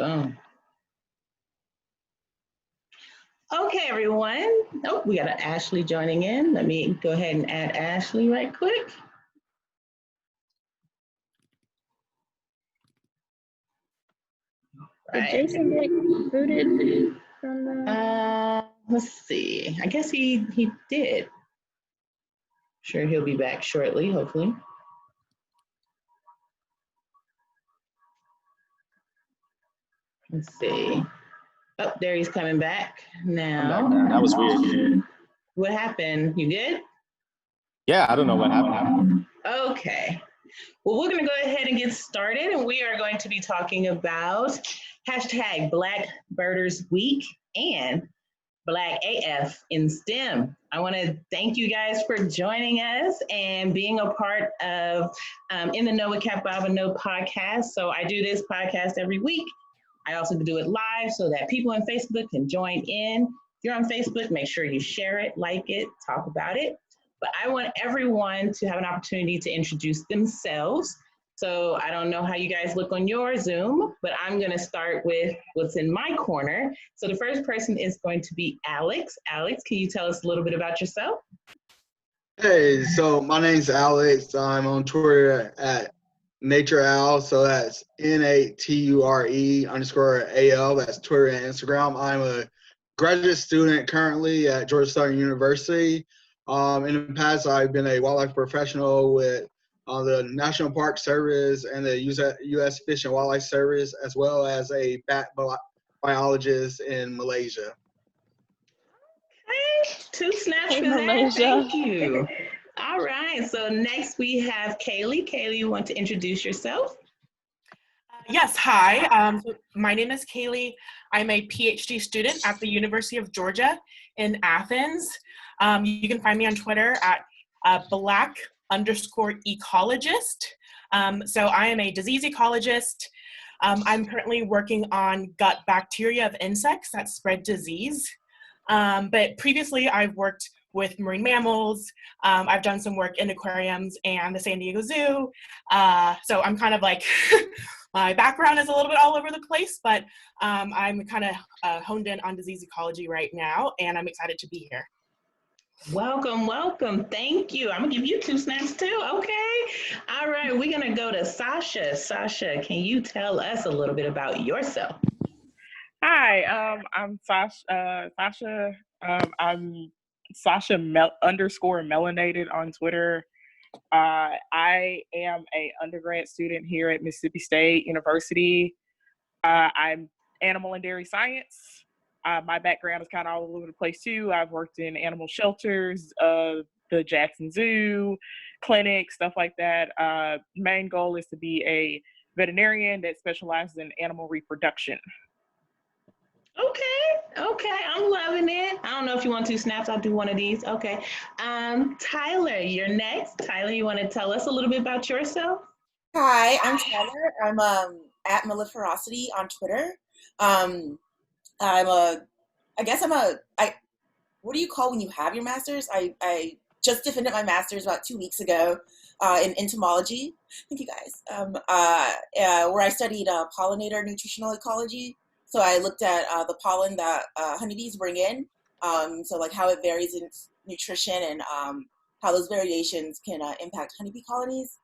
Boom. Okay, everyone. Oh, we got an Ashley joining in. Let me go ahead and add Ashley right quick. Did Jason get booted from the? Let's see. I guess he did. Sure, he'll be back shortly, hopefully. Let's see. Oh, there he's coming back now. I'm back now. That was weird. What happened? You good? Yeah, I don't know what happened. Okay. Well, we're going to go ahead and get started, and we are going to be talking about hashtag Black Birders Week and Black AF in STEM. I want to thank you guys for joining us and being a part of In the Know with Bobino podcast. So I do this podcast every week. I also do it live so that people on Facebook can join in. If you're on Facebook, make sure you share it, like it, talk about it. But I want everyone to have an opportunity to introduce themselves. So I don't know how you guys look on your Zoom, but I'm going to start with what's in my corner. So the first person is going to be Alex. Alex, can you tell us a little bit about yourself? Hey, so my name's Alex. I'm on Twitter at NatureAl. So that's NATURE_AL. That's Twitter and Instagram. I'm a graduate student currently at Georgia Southern University. In the past, I've been a wildlife professional with the National Park Service and the U.S. Fish and Wildlife Service, as well as a bat biologist in Malaysia. Hey, 2 snaps for that. Thank you. All right. So next we have Kaylee. Kaylee, you want to introduce yourself? Yes. Hi. So my name is Kaylee. I'm a PhD student at the University of Georgia in Athens. You can find me on Twitter at Black_ecologist. So I am a disease ecologist. I'm currently working on gut bacteria of insects that spread disease. But previously I've worked with marine mammals. I've done some work in aquariums and the San Diego Zoo. So I'm kind of like, my background is a little bit all over the place, but I'm kind of honed in on disease ecology right now, and I'm excited to be here. Welcome, welcome. Thank you. I'm going to give you 2 snaps too. Okay. All right. We're going to go to Sasha. Sasha, can you tell us a little bit about yourself? Hi, I'm Sasha. I'm Sasha _melanated on Twitter. I am an undergrad student here at Mississippi State University. I'm animal and dairy science. My background is kind of all over the place too. I've worked in animal shelters, the Jackson Zoo, clinics, stuff like that. Main goal is to be a veterinarian that specializes in animal reproduction. Okay, I'm loving it. I don't know if you want 2 snaps. I'll do one of these. Okay. Tyler, you're next. Tyler, you want to tell us a little bit about yourself? Hi, I'm Tyler. I'm at Maliferosity on Twitter. What do you call when you have your master's? I just defended my master's about 2 weeks ago in entomology. Thank you guys. Where I studied pollinator nutritional ecology. So I looked at the pollen that honeybees bring in. So like how it varies in nutrition and how those variations can impact honeybee colonies.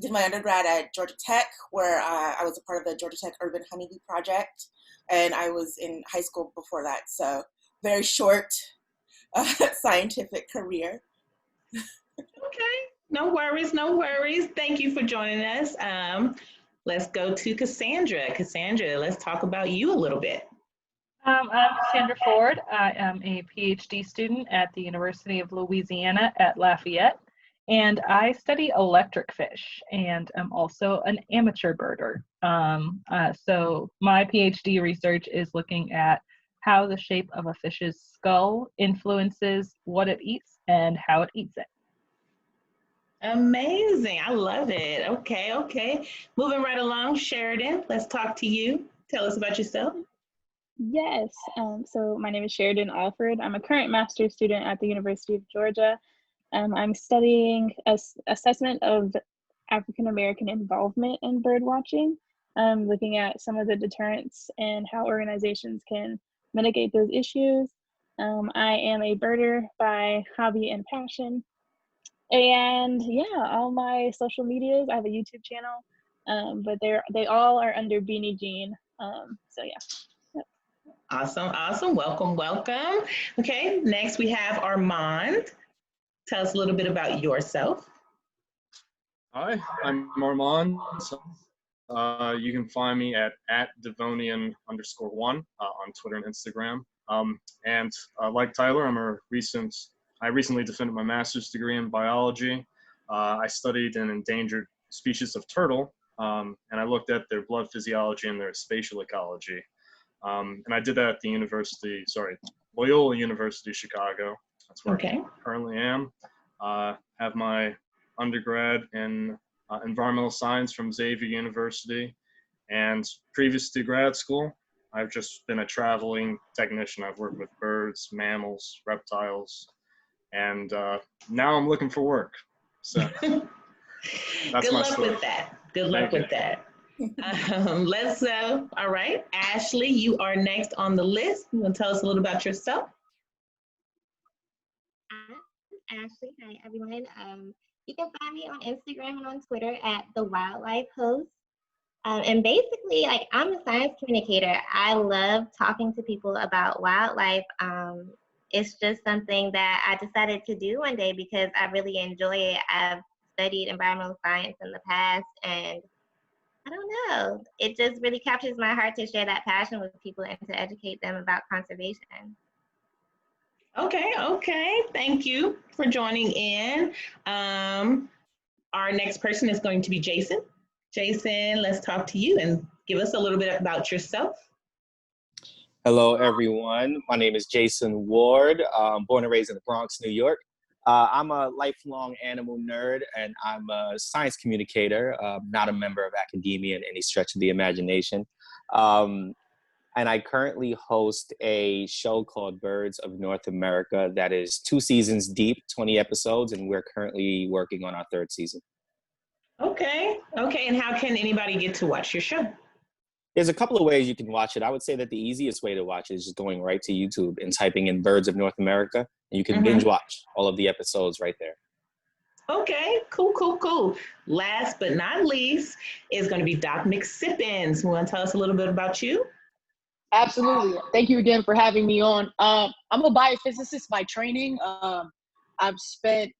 Did my undergrad at Georgia Tech, where I was a part of the Georgia Tech Urban Honeybee Project. And I was in high school before that. So very short scientific career. Okay, no worries, no worries. Thank you for joining us. Let's go to Cassandra. Cassandra, let's talk about you a little bit. I'm Cassandra Ford. I am a PhD student at the University of Louisiana at Lafayette, and I study electric fish, and I'm also an amateur birder. So my PhD research is looking at how the shape of a fish's skull influences what it eats and how it eats it. Amazing. I love it. Okay. Moving right along, Sheridan, let's talk to you. Tell us about yourself. Yes. So my name is Sheridan Alford. I'm a current master's student at the University of Georgia. I'm studying assessment of African American involvement in bird watching. looking at some of the deterrents and how organizations can mitigate those issues. I am a birder by hobby and passion. And yeah, all my social medias, I have a YouTube channel, but they all are under Beanie Jean. So yeah. Awesome, awesome. Welcome, welcome. Okay, next we have Armand. Tell us a little bit about yourself. Hi, I'm Armand. You can find me at Devonian_1 on Twitter and Instagram. And like Tyler, I recently defended my master's degree in biology. I studied an endangered species of turtle, and I looked at their blood physiology and their spatial ecology. And I did that at Loyola University, Chicago. That's where I currently am. Have my undergrad in environmental science from Xavier University. And previous to grad school, I've just been a traveling technician. I've worked with birds, mammals, reptiles, and now I'm looking for work. So that's my story. Good luck with that. Good luck with that. Let's all right, Ashley, you are next on the list. You want to tell us a little about yourself? I'm Ashley. Hi, everyone. You can find me on Instagram and on Twitter at The Wildlife Host. And basically, like, I'm a science communicator. I love talking to people about wildlife. It's just something that I decided to do one day because I really enjoy it. I've studied environmental science in the past, and I don't know, it just really captures my heart to share that passion with people and to educate them about conservation. Okay. Thank you for joining in. Our next person is going to be Jason. Jason, let's talk to you and give us a little bit about yourself. Hello, everyone. My name is Jason Ward. Born and raised in the Bronx, New York. I'm a lifelong animal nerd, and I'm a science communicator, not a member of academia in any stretch of the imagination. And I currently host a show called Birds of North America that is 2 seasons deep, 20 episodes, and we're currently working on our 3rd season. Okay. And how can anybody get to watch your show? There's a couple of ways you can watch it. I would say that the easiest way to watch it is just going right to YouTube and typing in Birds of North America, and you can binge watch all of the episodes right there. Okay, cool. Last but not least is going to be Doc McSippins. You want to tell us a little bit about you? Absolutely. Thank you again for having me on. I'm a biophysicist by training. I've spent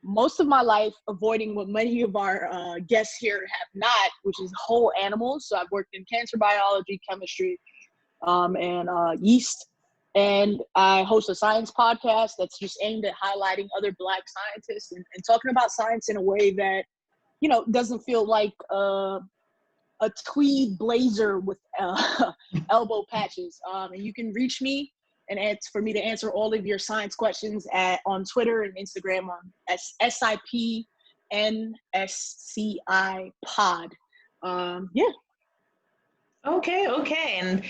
most of my life avoiding what many of our guests here have not, which is whole animals. So I've worked in cancer biology, chemistry, and yeast. And I host a science podcast that's just aimed at highlighting other Black scientists and talking about science in a way that, you know, doesn't feel like a tweed blazer with elbow patches. And you can reach me and for me to answer all of your science questions on Twitter and Instagram on SIPNSCI pod. Yeah. Okay. And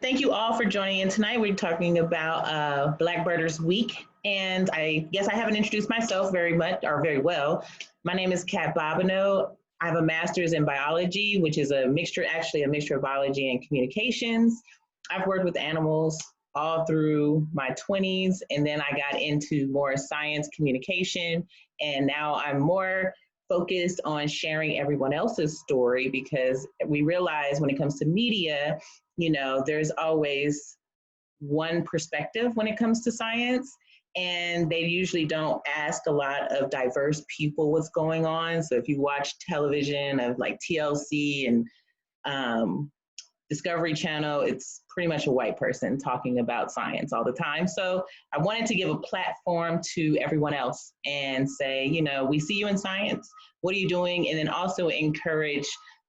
thank you all for joining in tonight. We're talking about Black Birders Week. And I guess I haven't introduced myself very well. My name is Kat Bobino. I have a master's in biology, which is a mixture of biology and communications. I've worked with animals all through my 20s, and then I got into more science communication, and now I'm more focused on sharing everyone else's story because we realize when it comes to media, you know, there's always one perspective when it comes to science, and they usually don't ask a lot of diverse people what's going on. So if you watch television of like TLC and Discovery Channel, it's pretty much a white person talking about science all the time. So I wanted to give a platform to everyone else and say, you know, we see you in science. What are you doing? And then also encourage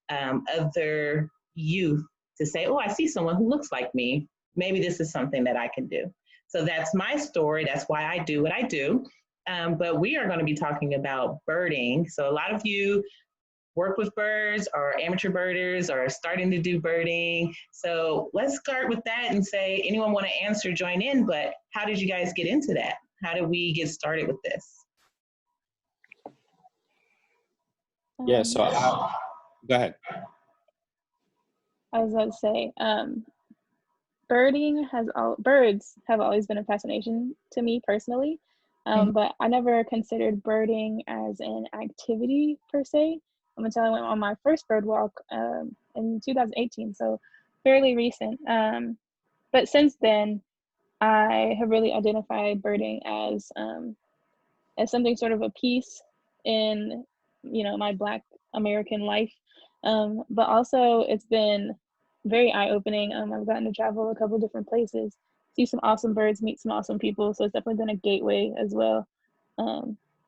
other youth to say, oh, I see someone who looks like me. Maybe this is something that I can do. So that's my story. That's why I do what I do. But we are going to be talking about birding. So a lot of you work with birds or amateur birders or starting to do birding. So let's start with that and say, anyone want to answer, join in, but how did you guys get into that? How did we get started with this? Yeah, so go ahead. I was about to say, birds have always been a fascination to me personally, but I never considered birding as an activity per se until I went on my first bird walk in 2018, so fairly recent. But since then, I have really identified birding as something sort of a piece in, my Black American life. But also it's been very eye-opening. I've gotten to travel a couple different places, see some awesome birds, meet some awesome people. So it's definitely been a gateway as well,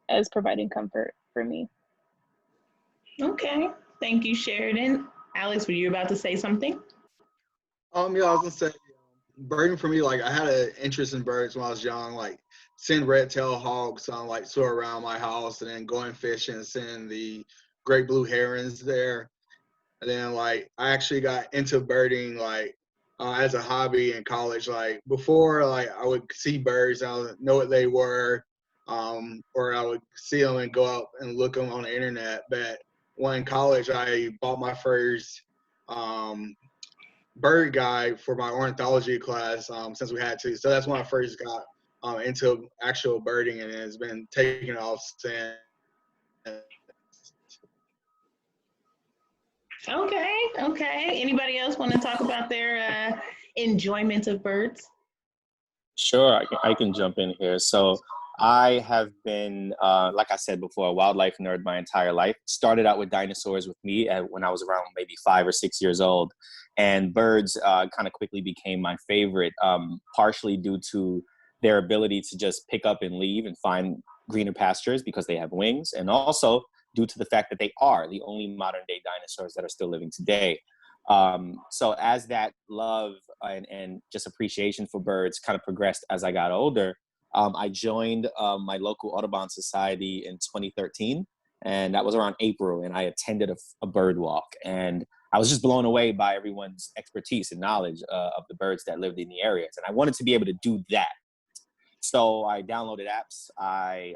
as providing comfort for me. Okay. Thank you, Sheridan. Alex, were you about to say something? Yeah, I was gonna say, birding for me, like I had an interest in birds when I was young, like seeing red-tailed hawks like soar around my house, and then going fishing and seeing the great blue herons there. And then like I actually got into birding like as a hobby in college. Like before, like I would see birds, I would know what they were, or I would see them and go out and look them on the internet. But when in college, I bought my first bird guide for my ornithology class, since we had to. So that's when I first got into actual birding, and it's been taking off since. Okay. Anybody else want to talk about their enjoyment of birds? Sure, I can jump in here. So I have been, like I said before, a wildlife nerd my entire life. Started out with dinosaurs with me when I was around maybe 5 or 6 years old. And birds kind of quickly became my favorite, partially due to their ability to just pick up and leave and find greener pastures because they have wings. And also due to the fact that they are the only modern day dinosaurs that are still living today. So as that love and just appreciation for birds kind of progressed as I got older, I joined my local Audubon Society in 2013, and that was around April, and I attended a bird walk, and I was just blown away by everyone's expertise and knowledge of the birds that lived in the areas, and I wanted to be able to do that. So I downloaded apps, I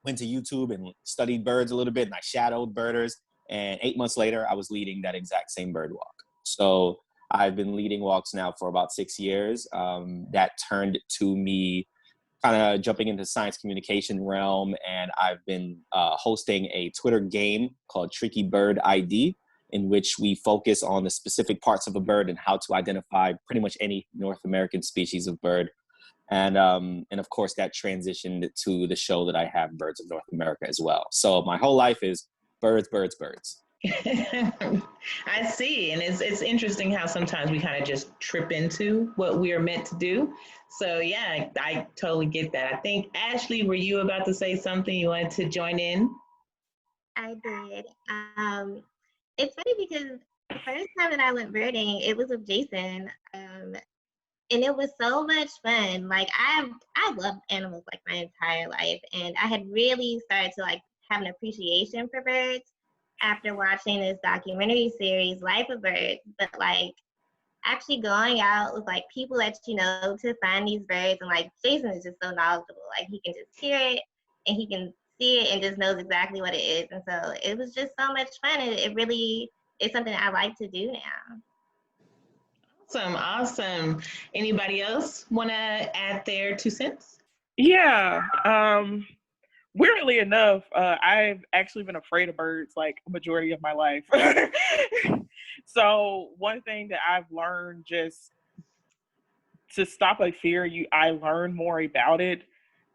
went to YouTube and studied birds a little bit, and I shadowed birders. And 8 months later, I was leading that exact same bird walk. So I've been leading walks now for about 6 years. That turned to me kind of jumping into the science communication realm. And I've been hosting a Twitter game called Tricky Bird ID, in which we focus on the specific parts of a bird and how to identify pretty much any North American species of bird. And of course, that transitioned to the show that I have, Birds of North America, as well. So my whole life is birds, birds, birds. I see. And it's interesting how sometimes we kind of just trip into what we are meant to do. So yeah, I totally get that. I think, Ashley, were you about to say something? You wanted to join in? I did. It's funny because the first time that I went birding, it was with Jason. And it was so much fun. Like I loved animals like my entire life, and I had really started to like have an appreciation for birds after watching this documentary series, Life of Birds. But like actually going out with like people that you know to find these birds, and like Jason is just so knowledgeable. Like he can just hear it and he can see it and just knows exactly what it is. And so it was just so much fun. It really is something I like to do now. Awesome. Anybody else want to add their 2 cents? Yeah. Weirdly enough, I've actually been afraid of birds like a majority of my life. So one thing that I've learned just to stop a fear, I learned more about it.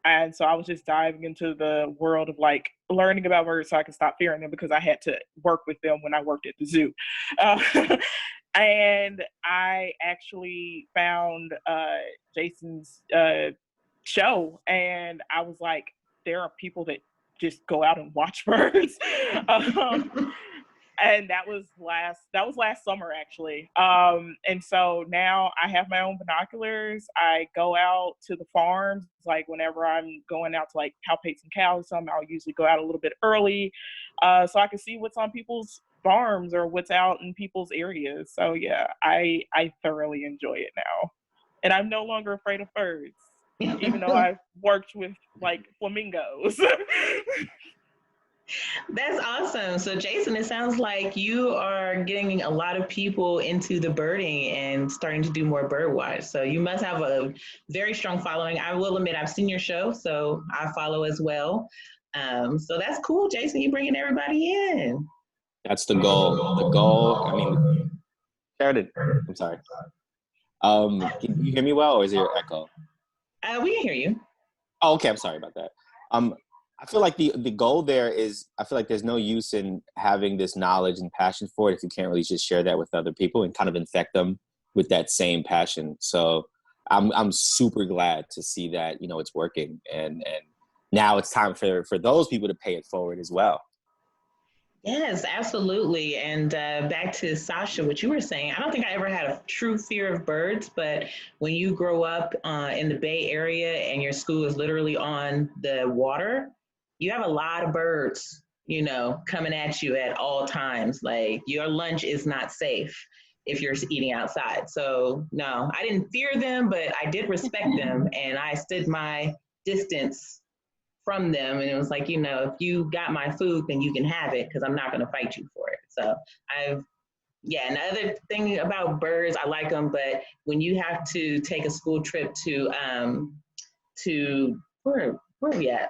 And so I was just diving into the world of like learning about birds so I could stop fearing them, because I had to work with them when I worked at the zoo. And I actually found Jason's show, and I was like, there are people that just go out and watch birds. And that was last summer actually. And so now I have my own binoculars. I go out to the farms, like whenever I'm going out to like palpate some cows or something, I'll usually go out a little bit early, so I can see what's on people's farms or what's out in people's areas. So yeah, I thoroughly enjoy it now. And I'm no longer afraid of birds, even though I've worked with like flamingos. That's awesome. So, Jason, it sounds like you are getting a lot of people into the birding and starting to do more bird watch. So, you must have a very strong following. I will admit, I've seen your show, so I follow as well. So, that's cool, Jason. You bringing everybody in. That's the goal. The goal, I mean, Sheridan, I'm sorry. Can you hear me well, or is there echo? We can hear you. Oh, okay, I'm sorry about that. I feel like the goal there is, I feel like there's no use in having this knowledge and passion for it if you can't really just share that with other people and kind of infect them with that same passion. So I'm super glad to see that, you know, it's working, and now it's time for those people to pay it forward as well. Yes, absolutely. And back to Sasha, what you were saying, I don't think I ever had a true fear of birds, but when you grow up in the Bay Area and your school is literally on the water, you have a lot of birds, you know, coming at you at all times. Like your lunch is not safe if you're eating outside. So no, I didn't fear them, but I did respect them, and I stood my distance from them, and it was like, you know, if you got my food, then you can have it, because I'm not going to fight you for it. So another thing about birds, I like them, but when you have to take a school trip to where are we at?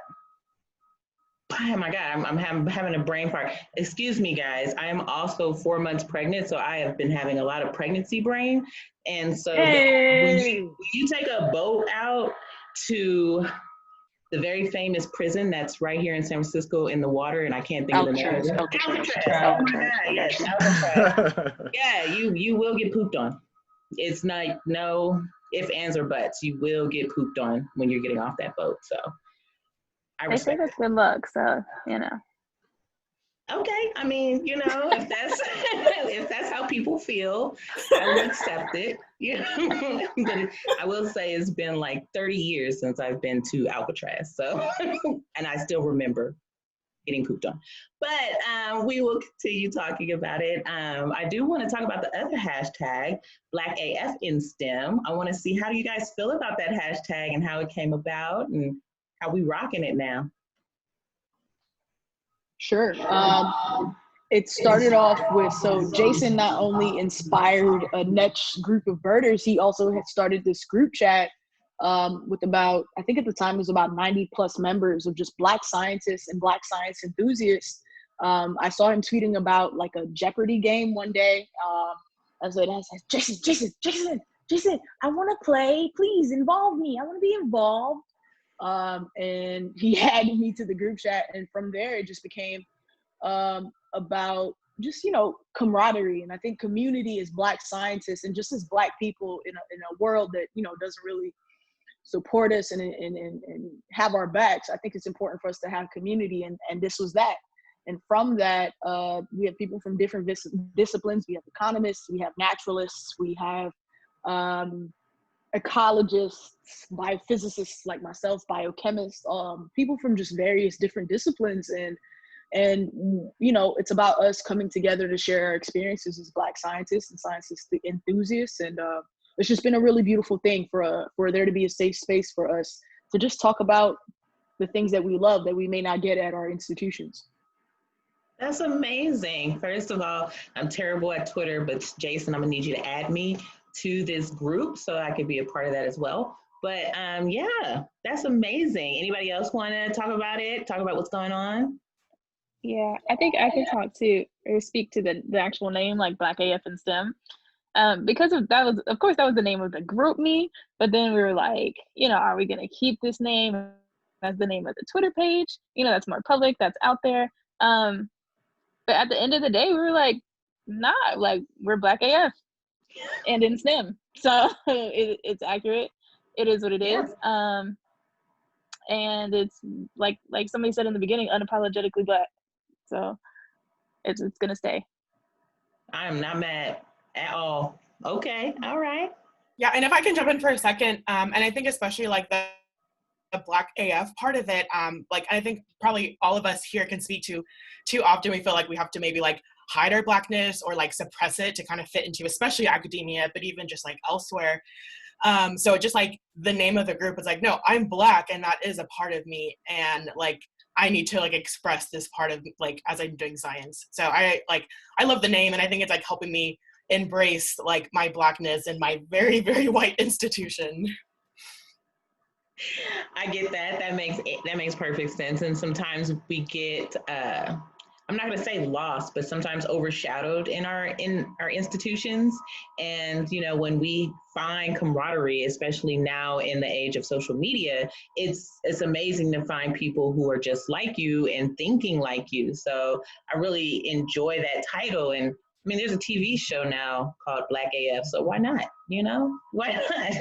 Oh my God, I'm having a brain fart. Excuse me, guys. I am also 4 months pregnant, so I have been having a lot of pregnancy brain. And so when you take a boat out to the very famous prison that's right here in San Francisco in the water, and I can't think of the name. Alcatraz. Oh my God, yes, Alcatraz. Yeah, you will get pooped on. It's not no ifs, ands, or buts. You will get pooped on when you're getting off that boat. So They say that's good luck, so you know. Okay, I mean, you know, if that's if that's how people feel, I will accept it. Yeah, but I will say it's been like 30 years since I've been to Alcatraz, so and I still remember getting pooped on. But we will continue talking about it. I do want to talk about the other hashtag, BlackAFinSTEM. I want to see, how do you guys feel about that hashtag and how it came about and how we rocking it now? Sure. It started off with, so Jason not only inspired a next group of birders, he also had started this group chat with about, I think at the time it was about 90 plus members of just Black scientists and Black science enthusiasts. I saw him tweeting about like a Jeopardy game one day. I said, Jason, I want to play. Please involve me. I want to be involved. And he added me to the group chat, and from there it just became about just, you know, camaraderie. And I think community as Black scientists and just as Black people in a world that, you know, doesn't really support us and have our backs, I think it's important for us to have community, and this was that. And from that, we have people from different disciplines. We have economists, we have naturalists, we have ecologists, biophysicists like myself, biochemists, people from just various different disciplines. And you know, it's about us coming together to share our experiences as Black scientists and scientists enthusiasts. And it's just been a really beautiful thing for there to be a safe space for us to just talk about the things that we love that we may not get at our institutions. That's amazing. First of all, I'm terrible at Twitter, but Jason, I'm gonna need you to add me to this group so I could be a part of that as well. But yeah, that's amazing. Anybody else want to talk about it? Talk about what's going on? Yeah, I think I can talk to or speak to the actual name, like BlackAFinSTEM. Because that was the name of the group me, but then we were like, you know, are we gonna keep this name as the name of the Twitter page? You know, that's more public, that's out there. But at the end of the day, we were like, nah, like we're BlackAF and in STEM. So it's accurate. It is what it is. And it's like somebody said in the beginning, unapologetically Black. So it's gonna stay. I'm not mad at all. Okay, all right. Yeah, and if I can jump in for a second, and I think especially like the Black AF part of it, like I think probably all of us here can speak to, too often we feel like we have to maybe like hide our Blackness or like suppress it to kind of fit into, especially academia, but even just like elsewhere. So just like the name of the group is like, no, I'm Black and that is a part of me. And like, I need to like express this part of like as I'm doing science. So I love the name, and I think it's like helping me embrace like my Blackness in my very, very white institution. I get that. That makes perfect sense. And sometimes we get I'm not going to say lost, but sometimes overshadowed in our institutions. And when we find camaraderie, especially now in the age of social media, it's amazing to find people who are just like you and thinking like you. So I really enjoy that title. And I mean, there's a TV show now called BlackAF, so why not? Why not?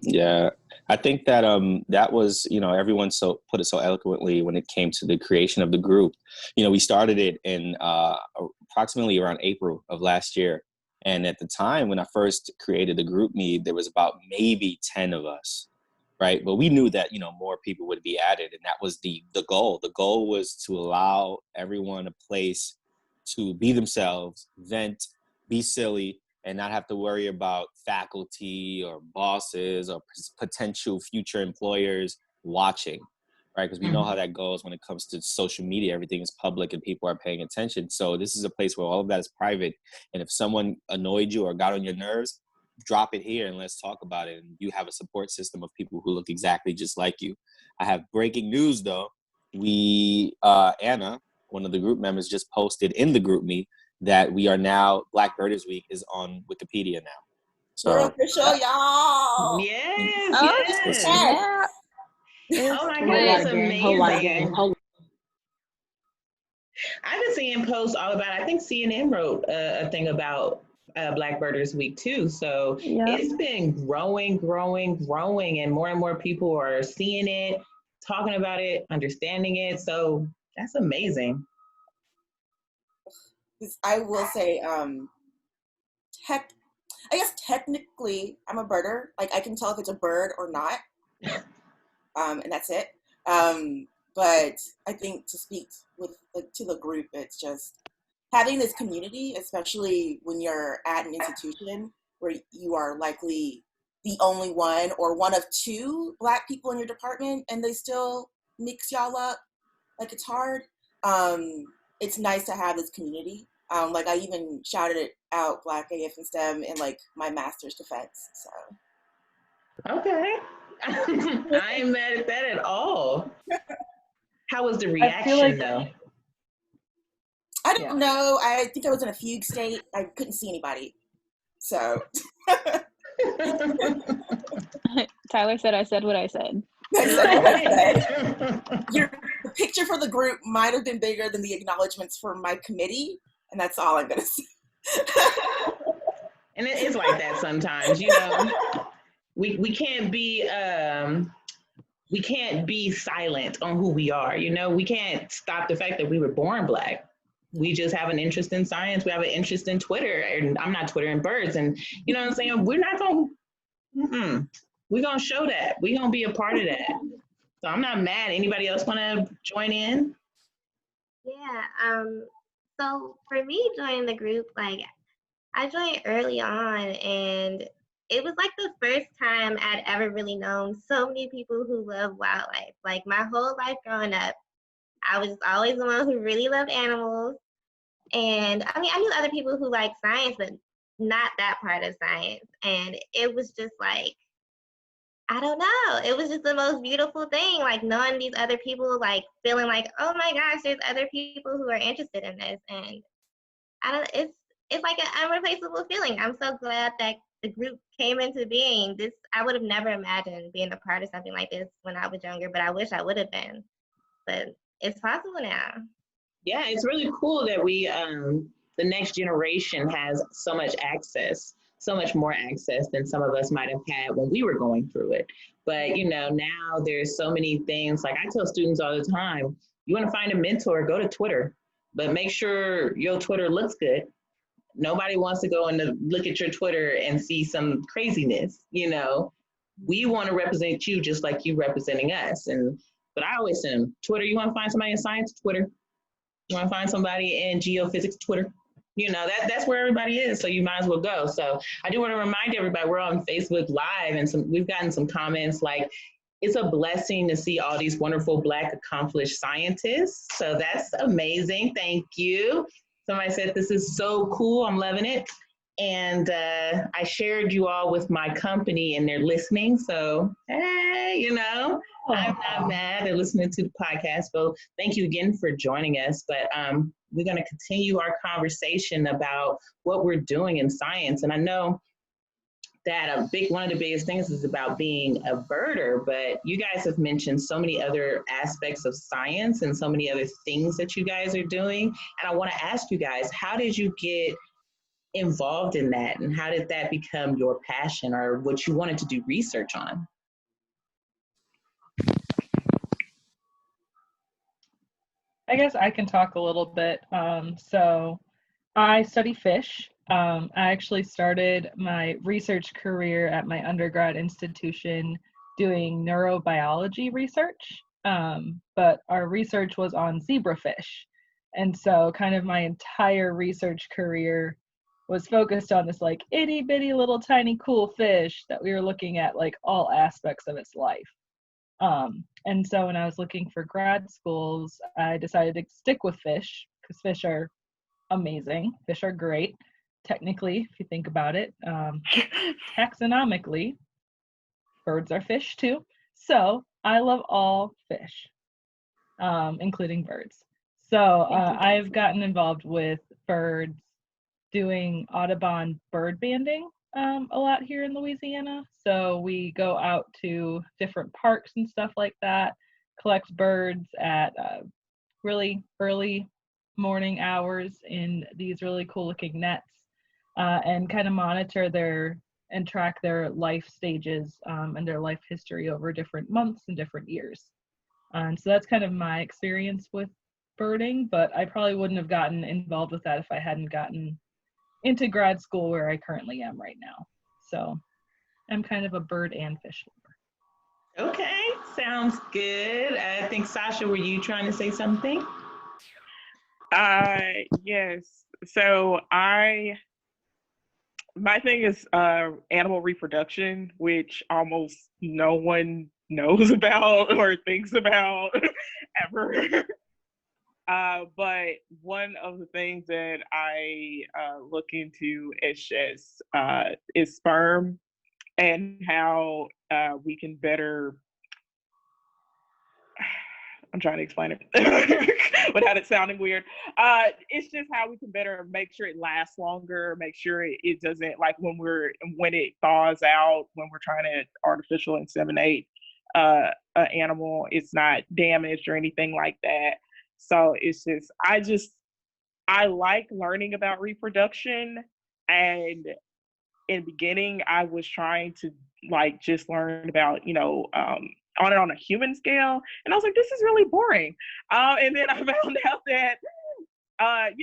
Yeah, I think that that was, everyone put it so eloquently when it came to the creation of the group. We started it in approximately around April of last year. And at the time when I first created the group there was about maybe 10 of us, right? But we knew that, more people would be added, and that was the goal. The goal was to allow everyone a place to be themselves, vent, be silly, and not have to worry about faculty or bosses or potential future employers watching, right? Because we know how that goes when it comes to social media. Everything is public and people are paying attention. So this is a place where all of that is private. And if someone annoyed you or got on your nerves, drop it here and let's talk about it. And you have a support system of people who look exactly just like you. I have breaking news though. Anna, one of the group members, just posted in the group that we are now, Black Birders Week is on Wikipedia now. So we're official, y'all. Yes. Yeah. Oh my God, it's amazing. Whole lot of gang. I've been seeing posts all about, I think CNN wrote a thing about Black Birders Week too. So it's been growing, and more people are seeing it, talking about it, understanding it. So that's amazing. I will say, I guess technically I'm a birder. Like I can tell if it's a bird or not, and that's it. But I think to speak to the group, it's just having this community, especially when you're at an institution where you are likely the only one or one of two Black people in your department, and they still mix y'all up. Like it's hard. It's nice to have this community. Like I even shouted it out, BlackAFinSTEM, in like my master's defense. So. Okay. I ain't mad at that at all. How was the reaction though? I don't know. I think I was in a fugue state. I couldn't see anybody. So. Tyler said I said what I said. The picture for the group might have been bigger than the acknowledgments for my committee, and that's all I'm gonna say. And it is like that sometimes, we can't be silent on who we are. We can't stop the fact that we were born Black. We just have an interest in science. We have an interest in Twitter, and I'm not twittering birds. And you know what I'm saying? We're not gonna. We're gonna show that. We're gonna be a part of that. So I'm not mad. Anybody else want to join in? Yeah. So for me joining the group, like I joined early on, and it was like the first time I'd ever really known so many people who love wildlife. Like my whole life growing up, I was always the one who really loved animals. And I mean, I knew other people who liked science, but not that part of science. And it was just like, I don't know. It was just the most beautiful thing, like knowing these other people, like feeling like, oh my gosh, there's other people who are interested in this. And it's like an irreplaceable feeling. I'm so glad that the group came into being. I would have never imagined being a part of something like this when I was younger, but I wish I would have been. But it's possible now. Yeah, it's really cool that we, the next generation has so much access, so much more access than some of us might have had when we were going through it. But, now there's so many things. Like I tell students all the time, you want to find a mentor, go to Twitter, but make sure your Twitter looks good. Nobody wants to go and look at your Twitter and see some craziness, We want to represent you just like you representing us. But I always send them, Twitter, you want to find somebody in science? Twitter. You want to find somebody in geophysics? Twitter. That's where everybody is, so you might as well go. So I do want to remind everybody we're on Facebook Live, and we've gotten some comments like, it's a blessing to see all these wonderful Black accomplished scientists. So that's amazing. Thank you. Somebody said this is so cool. I'm loving it. And I shared you all with my company and they're listening. So, hey, you know, I'm not mad. They're listening to the podcast. So thank you again for joining us. But we're going to continue our conversation about what we're doing in science. And I know that one of the biggest things is about being a birder, but you guys have mentioned so many other aspects of science and so many other things that you guys are doing. And I want to ask you guys, how did you get involved in that, and how did that become your passion or what you wanted to do research on? I guess I can talk a little bit. So I study fish. I actually started my research career at my undergrad institution doing neurobiology research, but our research was on zebrafish. And so kind of my entire research career was focused on this like itty bitty little tiny cool fish that we were looking at like all aspects of its life. And so when I was looking for grad schools, I decided to stick with fish because fish are amazing. Fish are great. Technically, if you think about it, taxonomically, birds are fish too. So I love all fish, including birds. So I've gotten involved with birds, doing Audubon bird banding a lot here in Louisiana. So we go out to different parks and stuff like that, collect birds at really early morning hours in these really cool looking nets, and kind of monitor and track their life stages and their life history over different months and different years. And so that's kind of my experience with birding, but I probably wouldn't have gotten involved with that if I hadn't gotten into grad school where I currently am right now. So I'm kind of a bird and fish lover. Okay, sounds good. I think, Sasha, were you trying to say something? Yes. So my thing is animal reproduction, which almost no one knows about or thinks about ever. But one of the things that I look into is sperm and how we can better. I'm trying to explain it without it sounding weird. It's just how we can better make sure it lasts longer, make sure it doesn't, like when it thaws out, when we're trying to artificial inseminate an animal, it's not damaged or anything like that. So it's just, I like learning about reproduction. And in the beginning, I was trying to like just learn about, on a human scale. And I was like, this is really boring. And then I found out that, kind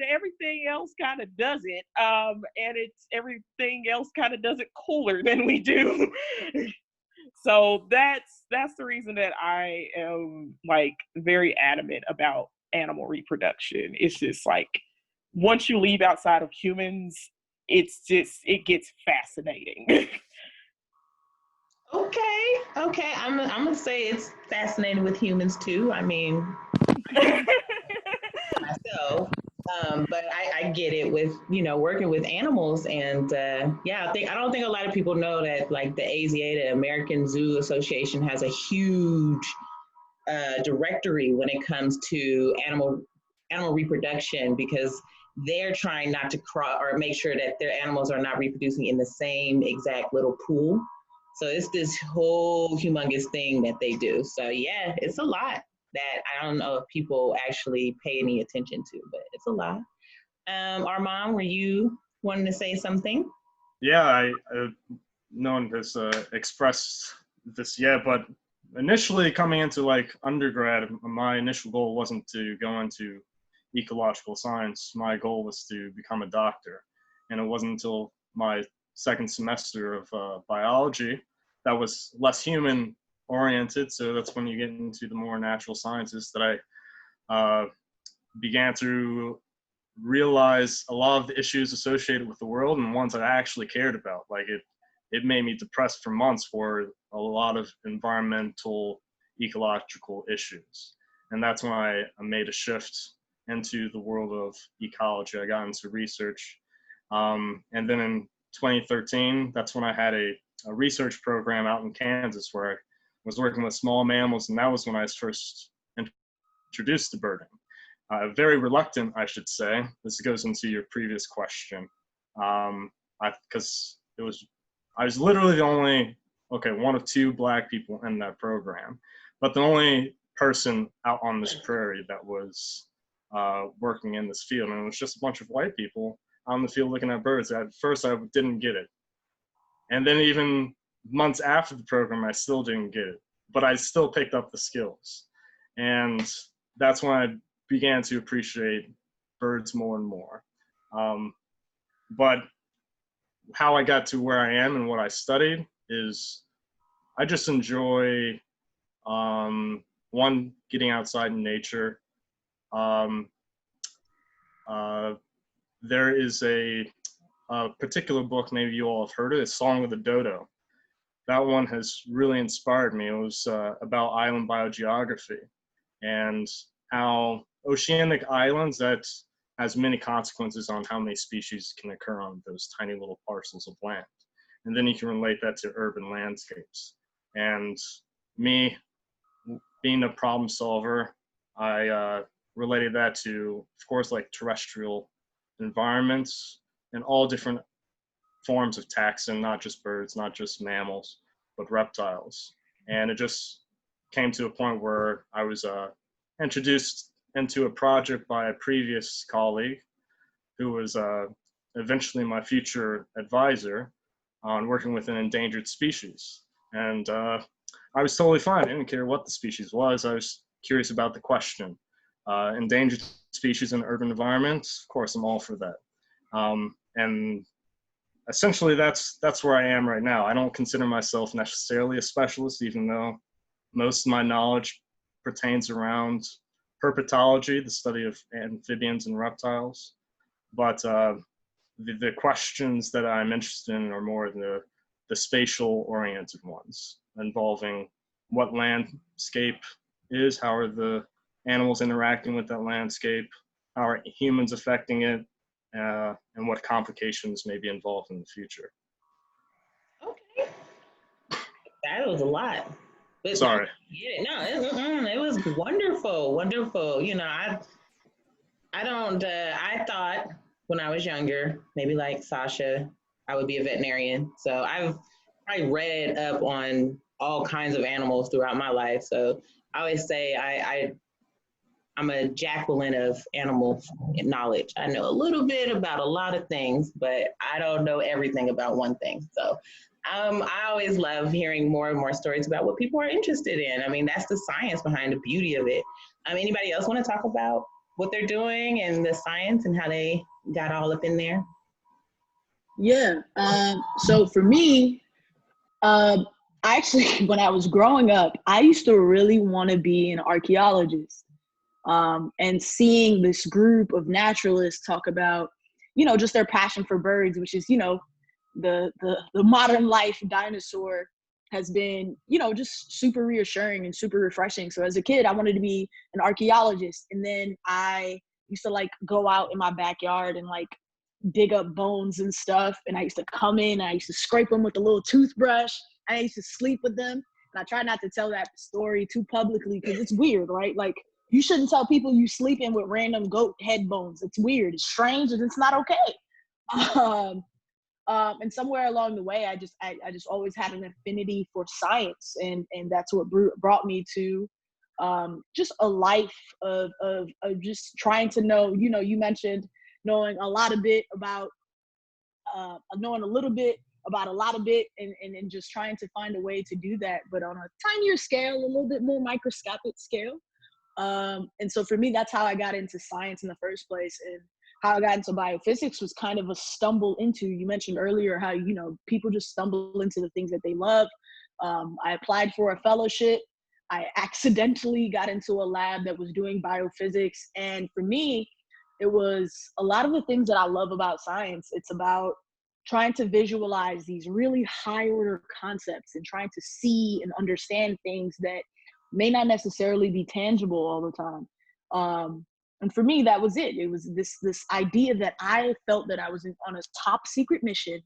of everything else kind of does it. And everything else kind of does it cooler than we do. So that's the reason that I am like very adamant about animal reproduction. It's just like, once you leave outside of humans, it gets fascinating. Okay. I'm gonna say it's fascinating with humans too. I mean, myself, but I get it with working with animals, and I don't think a lot of people know that like the AZA, the American Zoo Association, has a huge directory when it comes to animal reproduction, because they're trying not to make sure that their animals are not reproducing in the same exact little pool. So it's this whole humongous thing that they do. So yeah, it's a lot that I don't know if people actually pay any attention to, but it's a lot. Armand, were you wanting to say something? Yeah, no one has expressed this yet, but initially coming into like undergrad, my initial goal wasn't to go into ecological science. My goal was to become a doctor. And it wasn't until my second semester of biology that was less human oriented. So that's when you get into the more natural sciences that I began to realize a lot of the issues associated with the world and ones that I actually cared about. Like it made me depressed for months for a lot of environmental, ecological issues. And that's when I made a shift into the world of ecology. I got into research. And then in 2013, that's when I had a research program out in Kansas where I was working with small mammals, and that was when I was first introduced to birding. Very reluctant, I should say. This goes into your previous question, because I was literally the only, one of two Black people in that program, but the only person out on this prairie that was working in this field, and it was just a bunch of white people out in the field looking at birds. At first, I didn't get it, and then even months after the program, I still didn't get it, but I still picked up the skills, and that's when I began to appreciate birds more and more. But how I got to where I am and what I studied is I just enjoy, one, getting outside in nature. There is a particular book, maybe you all have heard it, Song of the Dodo. That one has really inspired me. It was about island biogeography and how oceanic islands, that has many consequences on how many species can occur on those tiny little parcels of land. And then you can relate that to urban landscapes. And me, being a problem solver, I related that to, of course, like terrestrial environments and all different forms of taxon, not just birds, not just mammals, but reptiles. And it just came to a point where I was introduced into a project by a previous colleague who was eventually my future advisor on working with an endangered species. And I was totally fine. I didn't care what the species was. I was curious about the question. Endangered species in urban environments, of course, I'm all for that. And essentially, that's where I am right now. I don't consider myself necessarily a specialist, even though most of my knowledge pertains around herpetology, the study of amphibians and reptiles. But the questions that I'm interested in are more the spatial-oriented ones, involving what landscape is, how are the animals interacting with that landscape, how are humans affecting it, and what complications may be involved in the future. Okay. That was a lot. But sorry. It was wonderful, wonderful. You know, I thought when I was younger, maybe like Sasha, I would be a veterinarian. So I've probably read up on all kinds of animals throughout my life. So I always say I'm a Jacqueline of animal knowledge. I know a little bit about a lot of things, but I don't know everything about one thing. So I always love hearing more and more stories about what people are interested in. I mean, that's the science behind the beauty of it. Anybody else want to talk about what they're doing and the science and how they got all up in there? Yeah. So for me, actually, when I was growing up, I used to really want to be an archaeologist. And seeing this group of naturalists talk about, just their passion for birds, which is, the modern life dinosaur has been, just super reassuring and super refreshing. So as a kid, I wanted to be an archaeologist. And then I used to go out in my backyard and dig up bones and stuff. And I used to come in, and I used to scrape them with a little toothbrush. I used to sleep with them. And I try not to tell that story too publicly because it's weird, right? You shouldn't tell people you sleeping with random goat head bones. It's weird. It's strange, and it's not okay. And somewhere along the way, I just always had an affinity for science, and that's what brought me to just a life of just trying to know. You mentioned knowing a lot of bit about knowing a little bit about a lot of bit, and just trying to find a way to do that, but on a tinier scale, a little bit more microscopic scale. And so for me, that's how I got into science in the first place. And how I got into biophysics was kind of a stumble into, you mentioned earlier how, people just stumble into the things that they love. I applied for a fellowship. I accidentally got into a lab that was doing biophysics. And for me, it was a lot of the things that I love about science. It's about trying to visualize these really high order concepts and trying to see and understand things that may not necessarily be tangible all the time. And for me, that was it. It was this idea that I felt that I was on a top secret mission,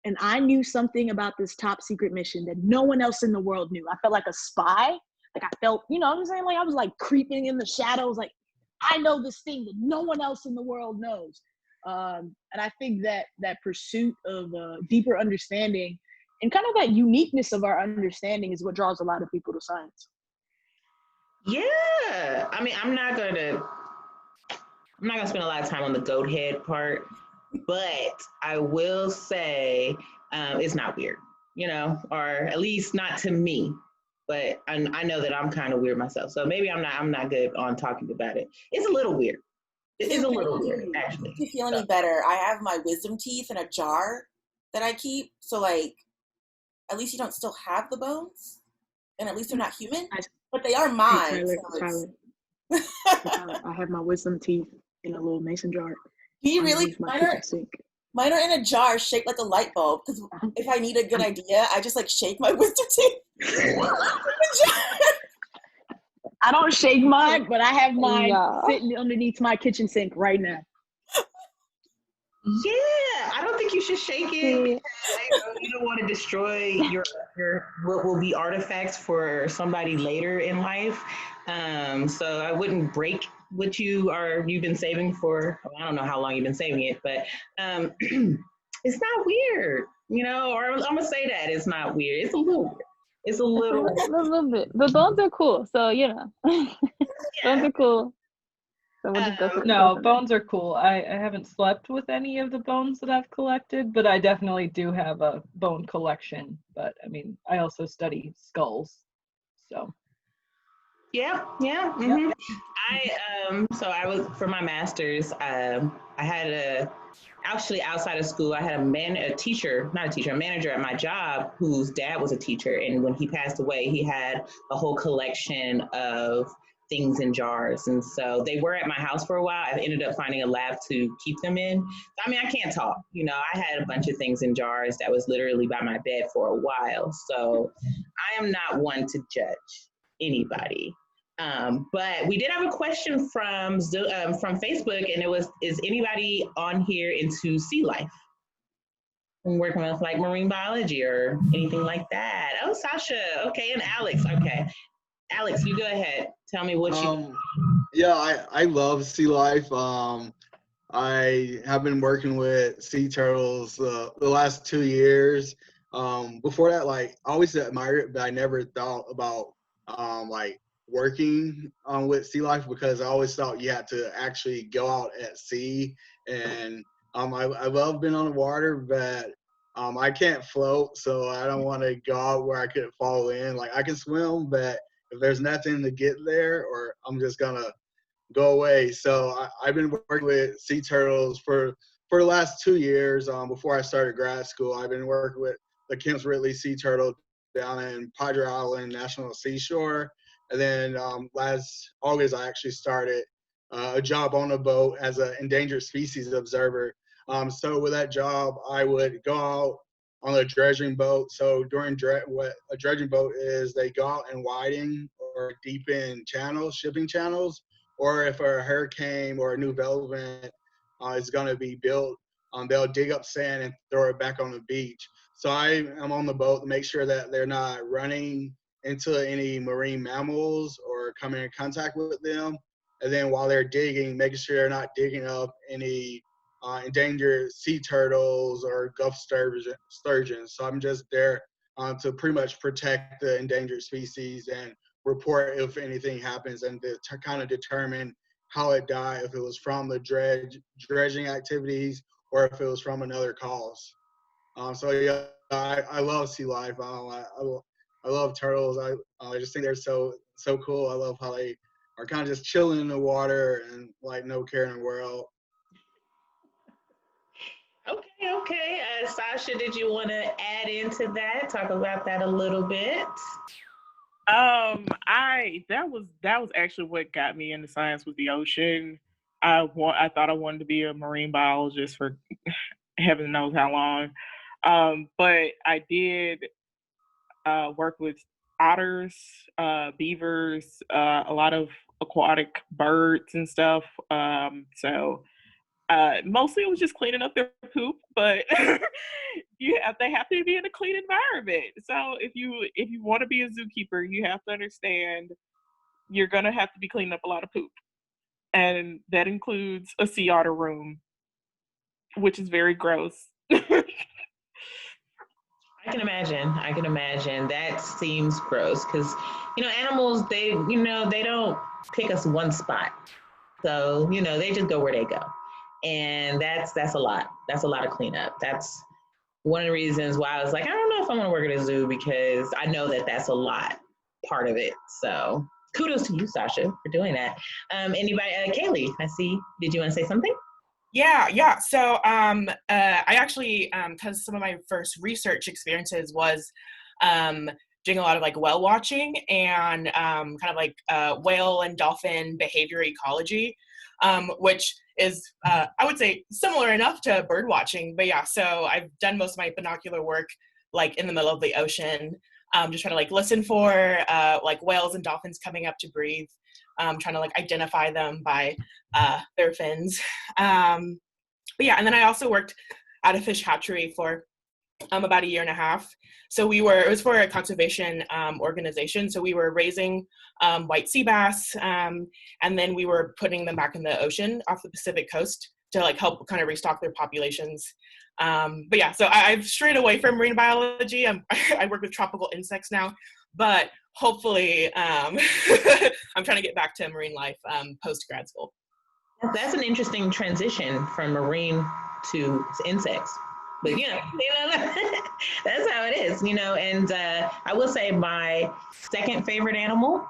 and I knew something about this top secret mission that no one else in the world knew. I felt like a spy. Like I felt, you know what I'm saying? Like I was like creeping in the shadows. Like I know this thing that no one else in the world knows. And I think that pursuit of deeper understanding and kind of that uniqueness of our understanding is what draws a lot of people to science. Yeah. I mean, I'm not gonna spend a lot of time on the goat head part, but I will say it's not weird, you know, or at least not to me. But I know that I'm kind of weird myself, so maybe I'm not good on talking about it. It's a little weird. It is a little weird, actually. If you feel any better, I have my wisdom teeth in a jar that I keep. So, like, at least you don't still have the bones, and at least they're not human, but they are mine. Tyler, I have my wisdom teeth in a little mason jar. Do you really? Mine are in a jar shaped like a light bulb, because if I need a good idea, I just, like, shake my wisdom teeth. I don't shake mine, but I have mine sitting underneath my kitchen sink right now. Yeah, I don't think you should shake it. You don't want to destroy your what will be artifacts for somebody later in life. So I wouldn't break what you've been saving for. I don't know how long you've been saving it, but it's not weird, you know. Or I'm gonna say that it's not weird. It's a little weird. It's a little bit. The bones are cool, so you know. Bones are cool. So no, bones are cool. I haven't slept with any of the bones that I've collected, but I definitely do have a bone collection. But I mean, I also study skulls, so. Yeah. Mm-hmm. So I was, for my master's, I had actually outside of school, I had a manager at my job whose dad was a teacher. And when he passed away, he had a whole collection of things in jars. And so they were at my house for a while. I ended up finding a lab to keep them in. I mean, I can't talk, you know, I had a bunch of things in jars that was literally by my bed for a while. So I am not one to judge anybody. But we did have a question from Facebook, and it was, is anybody on here into sea life? I'm working with like marine biology or anything like that. Oh, Sasha. Okay, and Alex. Okay. Alex, you go ahead. Tell me what you Yeah, I love sea life. I have been working with sea turtles the last 2 years. Before that, like, I always admired it, but I never thought about like working with sea life, because I always thought you had to actually go out at sea. And I love being on the water, but I can't float, so I don't want to go out where I could fall in. Like, I can swim, but if there's nothing to get there, or I'm just gonna go away. So I've been working with sea turtles for the last 2 years. Before I started grad school, I've been working with the Kemp's Ridley sea turtle down in Padre Island National Seashore. And then last August, I actually started a job on a boat as an endangered species observer. So with that job, I would go out on a dredging boat. So during what a dredging boat is, they go out and widen or deepen channels, shipping channels, or if a hurricane or a new development is going to be built, they'll dig up sand and throw it back on the beach. So I am on the boat to make sure that they're not running into any marine mammals or coming in contact with them. And then while they're digging, making sure they're not digging up any endangered sea turtles or Gulf sturgeons. So I'm just there to pretty much protect the endangered species and report if anything happens, and to kind of determine how it died, if it was from the dredging activities or if it was from another cause. So yeah, I love sea life. I love turtles. I just think they're so cool. I love how they are kind of just chilling in the water and like no care in the world. Okay. Sasha, did you want to add into that? Talk about that a little bit. That was actually what got me into science, was the ocean. I thought I wanted to be a marine biologist heaven knows how long. But I did work with otters, beavers, a lot of aquatic birds and stuff. So mostly it was just cleaning up their poop, but they have to be in a clean environment. So if you want to be a zookeeper, you have to understand you're gonna have to be cleaning up a lot of poop, and that includes a sea otter room, which is very gross. I can imagine. I can imagine. That seems gross because, animals, they don't pick us one spot. So, they just go where they go. And that's a lot. That's a lot of cleanup. That's one of the reasons why I was like, I don't know if I want to work at a zoo because I know that that's a lot part of it. So kudos to you, Sasha, for doing that. Anybody, Kaylee, I see. Did you want to say something? Yeah. So I actually, because some of my first research experiences was doing a lot of like whale watching and kind of like whale and dolphin behavior ecology, which is, I would say, similar enough to bird watching. But yeah, so I've done most of my binocular work like in the middle of the ocean, just trying to like listen for like whales and dolphins coming up to breathe. Trying to like identify them by their fins. But yeah, and then I also worked at a fish hatchery for about a year and a half. So it was for a conservation organization. So we were raising white sea bass, and then we were putting them back in the ocean off the Pacific coast to like help kind of restock their populations. But yeah, so I've strayed away from marine biology. I work with tropical insects now, but hopefully I'm trying to get back to marine life post grad school. That's an interesting transition from marine to insects. But that's how it is, and I will say my second favorite animal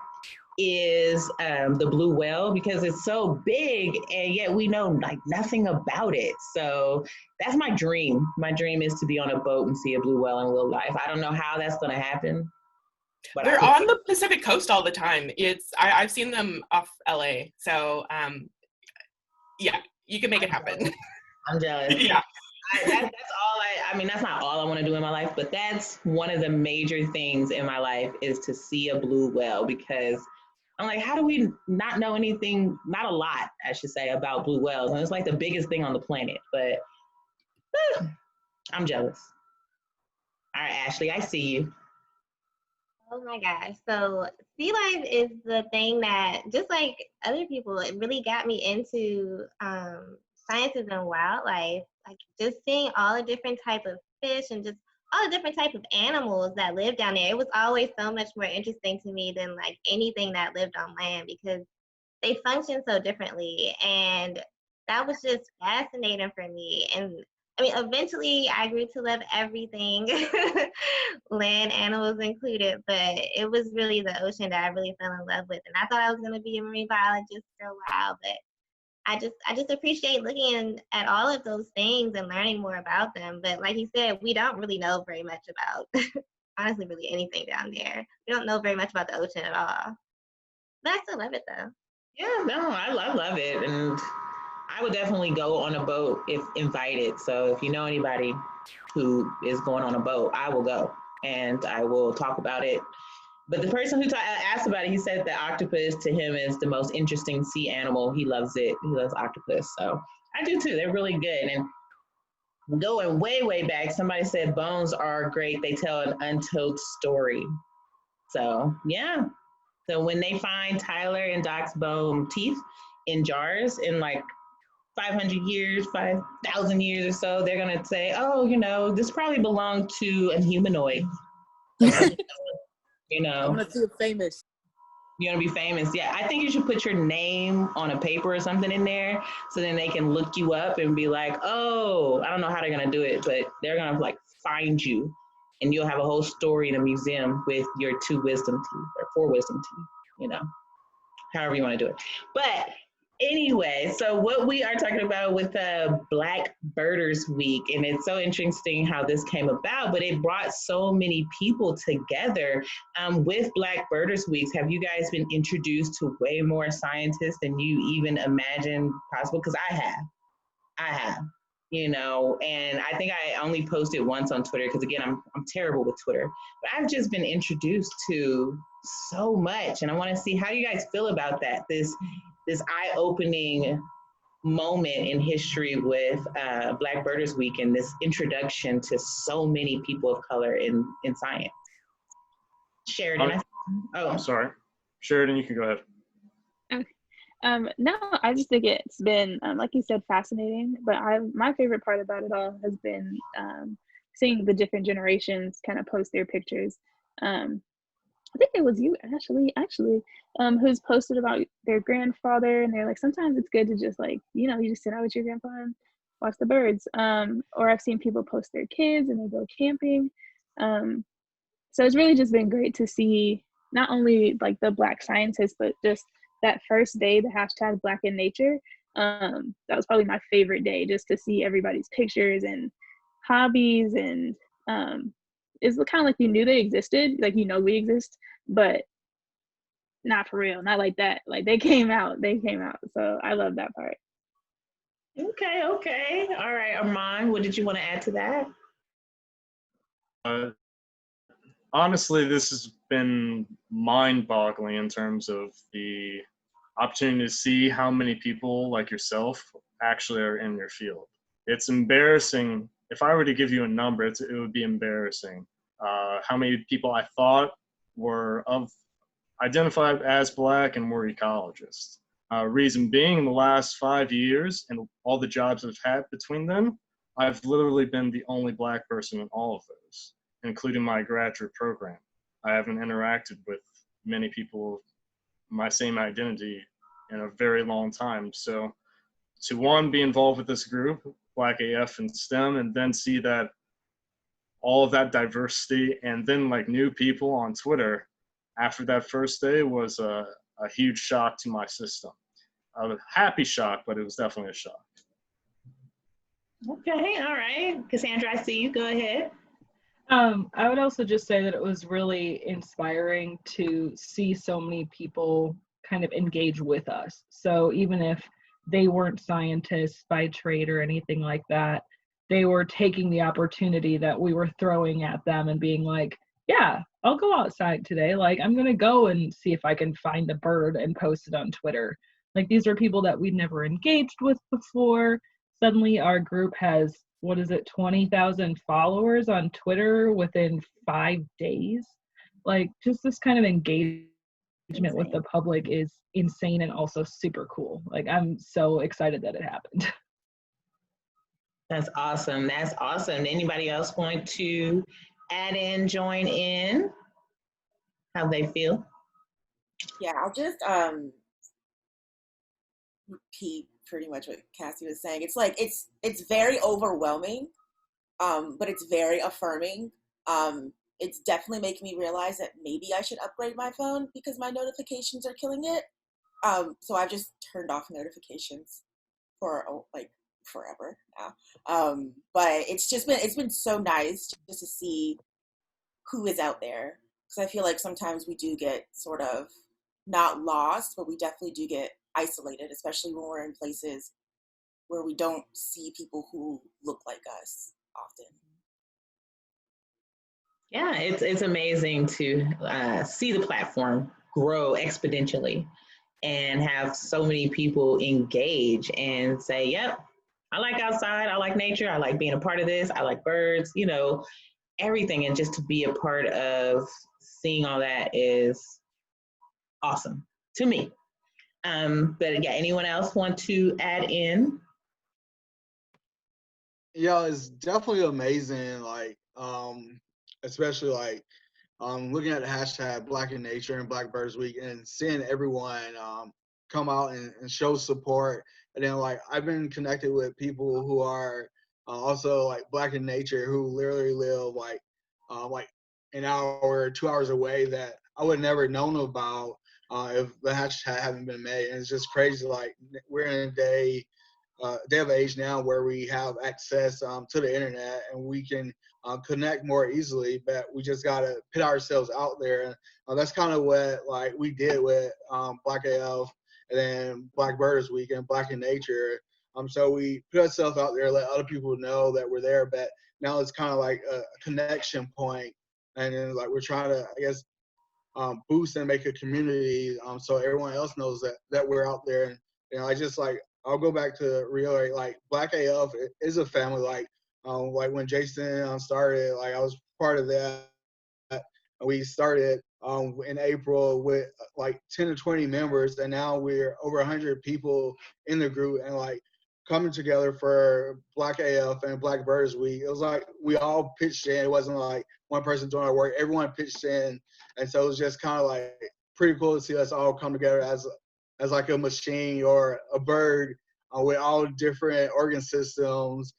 is the blue whale because it's so big and yet we know like nothing about it. So that's my dream. My dream is to be on a boat and see a blue whale in real life. I don't know how that's going to happen. But they're on the Pacific coast all the time. I've seen them off LA. So yeah, you can make it happen. I'm jealous. Yeah. That's all I mean, that's not all I want to do in my life, but that's one of the major things in my life is to see a blue whale because I'm like, how do we not know anything, not a lot, I should say, about blue whales? And it's like the biggest thing on the planet, but I'm jealous. All right, Ashley, I see you. Oh my gosh. So sea life is the thing that, just like other people, it really got me into sciences and wildlife. Like just seeing all the different types of fish and just all the different types of animals that live down there. It was always so much more interesting to me than like anything that lived on land because they function so differently. And that was just fascinating for me. And I mean, eventually I grew to love everything, land animals included, but it was really the ocean that I really fell in love with. And I thought I was going to be a marine biologist for a while, but I just appreciate looking at all of those things and learning more about them. But like you said, we don't really know very much about, honestly, really anything down there. We don't know very much about the ocean at all. But I still love it though. Yeah, no, I love it. And I would definitely go on a boat if invited. So if you know anybody who is going on a boat, I will go and I will talk about it. But the person who asked about it, he said that octopus to him is the most interesting sea animal. He loves it. He loves octopus. So I do too. They're really good. And going way, way back, somebody said bones are great. They tell an untold story. So yeah. So when they find Tyler and Doc's bone teeth in jars in like 500 years, 5,000 years or so, they're going to say, oh, this probably belonged to a humanoid. I want to feel famous. You want to be famous? Yeah, I think you should put your name on a paper or something in there so then they can look you up and be like, oh, I don't know how they're going to do it, but they're going to like find you and you'll have a whole story in a museum with your 2 wisdom teeth or 4 wisdom teeth, however you want to do it. But anyway, so what we are talking about with Black Birders Week, and it's so interesting how this came about, but it brought so many people together with Black Birders Weeks. Have you guys been introduced to way more scientists than you even imagined possible? Because I have. And I think I only posted once on Twitter because again, I'm terrible with Twitter, but I've just been introduced to so much, and I want to see how you guys feel about that. This eye-opening moment in history with Black Birders Week and this introduction to so many people of color in science. Sheridan, I'm sorry. Sheridan, you can go ahead. Okay. No, I just think it's been, like you said, fascinating. But my favorite part about it all has been seeing the different generations kind of post their pictures. I think it was you, Ashley, actually, who's posted about their grandfather, and they're like, sometimes it's good to just like, you just sit out with your grandpa and watch the birds. Or I've seen people post their kids and they go camping. So it's really just been great to see not only like the Black scientists, but just that first day, the hashtag Black in Nature. That was probably my favorite day, just to see everybody's pictures and hobbies, and it's kind of like you knew they existed, like we exist, but not for real, not like that. Like they came out. So I love that part. Okay. All right, Armand, what did you want to add to that? Honestly, this has been mind-boggling in terms of the opportunity to see how many people like yourself actually are in your field. It's embarrassing. If I were to give you a number, it would be embarrassing. How many people I thought were identified as Black and were ecologists. Reason being, in the last 5 years and all the jobs I've had between them, I've literally been the only Black person in all of those, including my graduate program. I haven't interacted with many people of my same identity in a very long time. So to one, be involved with this group, BlackAFinSTEM, and then see that all of that diversity and then like new people on Twitter after that first day was a huge shock to my system. A happy shock, but it was definitely a shock. Okay, all right. Cassandra, I see you. Go ahead. I would also just say that it was really inspiring to see so many people kind of engage with us. So even if they weren't scientists by trade or anything like that, they were taking the opportunity that we were throwing at them and being like, yeah, I'll go outside today. Like, I'm going to go and see if I can find a bird and post it on Twitter. Like, these are people that we'd never engaged with before. Suddenly our group has, 20,000 followers on Twitter within 5 days. Like, just this kind of engagement with the public is insane and also super cool. Like, I'm so excited that it happened. That's awesome. Anybody else want to add in, join in? How they feel? Yeah, I'll just repeat pretty much what Cassie was saying. It's like it's very overwhelming, but it's very affirming. It's definitely making me realize that maybe I should upgrade my phone because my notifications are killing it. So I've just turned off notifications for like forever now. But it's been so nice just to see who is out there, because I feel like sometimes we do get sort of not lost, but we definitely do get isolated, especially when we're in places where we don't see people who look like us often. Yeah, it's amazing to see the platform grow exponentially and have so many people engage and say, yep, I like outside, I like nature, I like being a part of this, I like birds, everything. And just to be a part of seeing all that is awesome to me. But yeah, anyone else want to add in? Yeah, it's definitely amazing. Like, especially like looking at the hashtag Black in Nature and Black Birds Week and seeing everyone come out and show support. And then like I've been connected with people who are also like Black in Nature who literally live like an hour or 2 hours away that I would never known about if the hashtag hadn't been made. And it's just crazy. Like we're in a day of age now where we have access to the internet and we can connect more easily, but we just got to put ourselves out there. That's kind of what like we did with Black AF and then Black Birders Week and Black in Nature. So we put ourselves out there, let other people know that we're there, but now it's kind of like a connection point, and then like we're trying to, I guess, boost and make a community, so everyone else knows that we're out there. And I just like, I'll go back to reiterate, like Black AF is a family. Like when Jason started, like I was part of that. We started in April with like 10 to 20 members, and now we're over 100 people in the group, and like coming together for Black AF and Black Birders Week. It was like we all pitched in. It wasn't like one person doing our work. Everyone pitched in, and so it was just kind of like pretty cool to see us all come together as like a machine or a bird with all different organ systems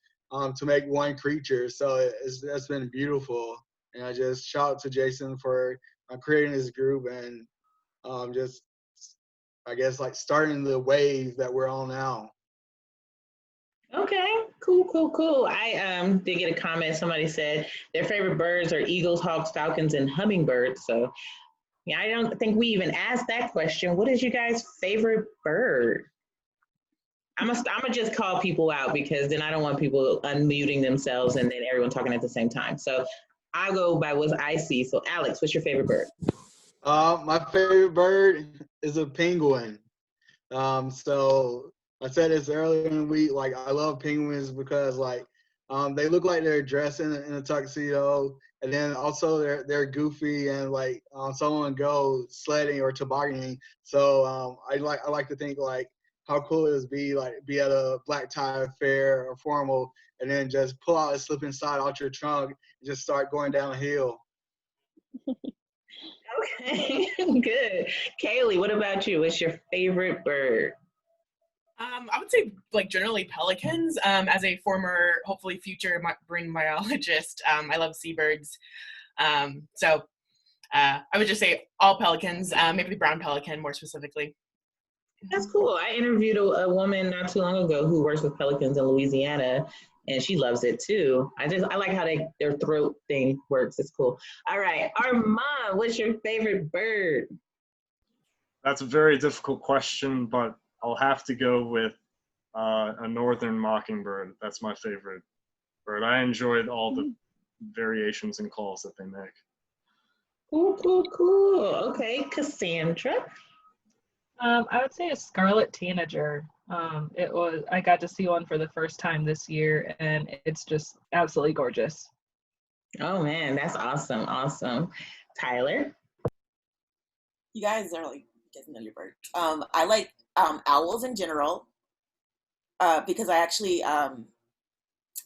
to make one creature. So that's been beautiful. And I just shout out to Jason for creating this group and just, I guess, like starting the wave that we're on now. Okay, cool. I did get a comment. Somebody said their favorite birds are eagles, hawks, falcons, and hummingbirds. So yeah, I don't think we even asked that question. What is your guys' favorite bird? I'm gonna just call people out because then I don't want people unmuting themselves and then everyone talking at the same time. So I'll go by what I see. So Alex, what's your favorite bird? My favorite bird is a penguin. So I said this earlier in the week, like I love penguins because like they look like they're dressed in a tuxedo, and then also they're goofy and like someone go sledding or tobogganing. So I like to think like how cool it is be at a black tie affair or formal, and then just pull out a slip and slide out your trunk and just start going down a hill. Okay, good. Kaylee, what about you? What's your favorite bird? I would say like generally pelicans. As a former, hopefully future marine biologist, I love seabirds. So I would just say all pelicans, maybe the brown pelican more specifically. That's cool. I interviewed a woman not too long ago who works with pelicans in Louisiana, and she loves it too. I like how their throat thing works. It's cool. All right, Armand, what's your favorite bird? That's a very difficult question, but I'll have to go with a northern mockingbird. That's my favorite bird. I enjoyed all the variations and calls that they make. Cool. Okay, Cassandra. I would say a scarlet tanager. I got to see one for the first time this year, and it's just absolutely gorgeous. Oh man, that's awesome. Tyler. You guys are like getting know your birds. I like owls in general because I actually I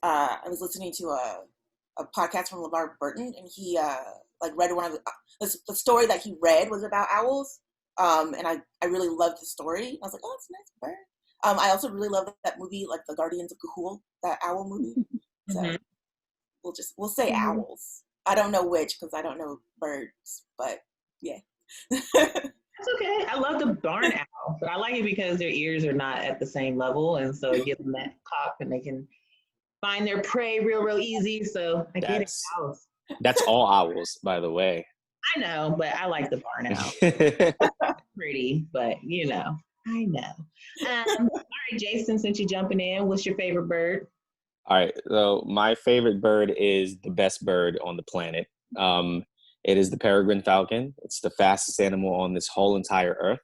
was listening to a podcast from LeVar Burton, and he like read one of the story that he read was about owls. And I really loved the story. I was like, oh, it's a nice bird. I also really love that movie, like the Guardians of Gahul, that owl movie. So we'll say owls. I don't know which because I don't know birds, but yeah. That's okay. I love the barn owl, but I like it because their ears are not at the same level, and so it gives them that cock, and they can find their prey real easy. So I get it. Owls. That's all owls, by the way. I know, but I like the barn owl. Pretty, but I know. All right, Jason, since you're jumping in, what's your favorite bird? All right, so my favorite bird is the best bird on the planet. It is the peregrine falcon. It's the fastest animal on this whole entire earth.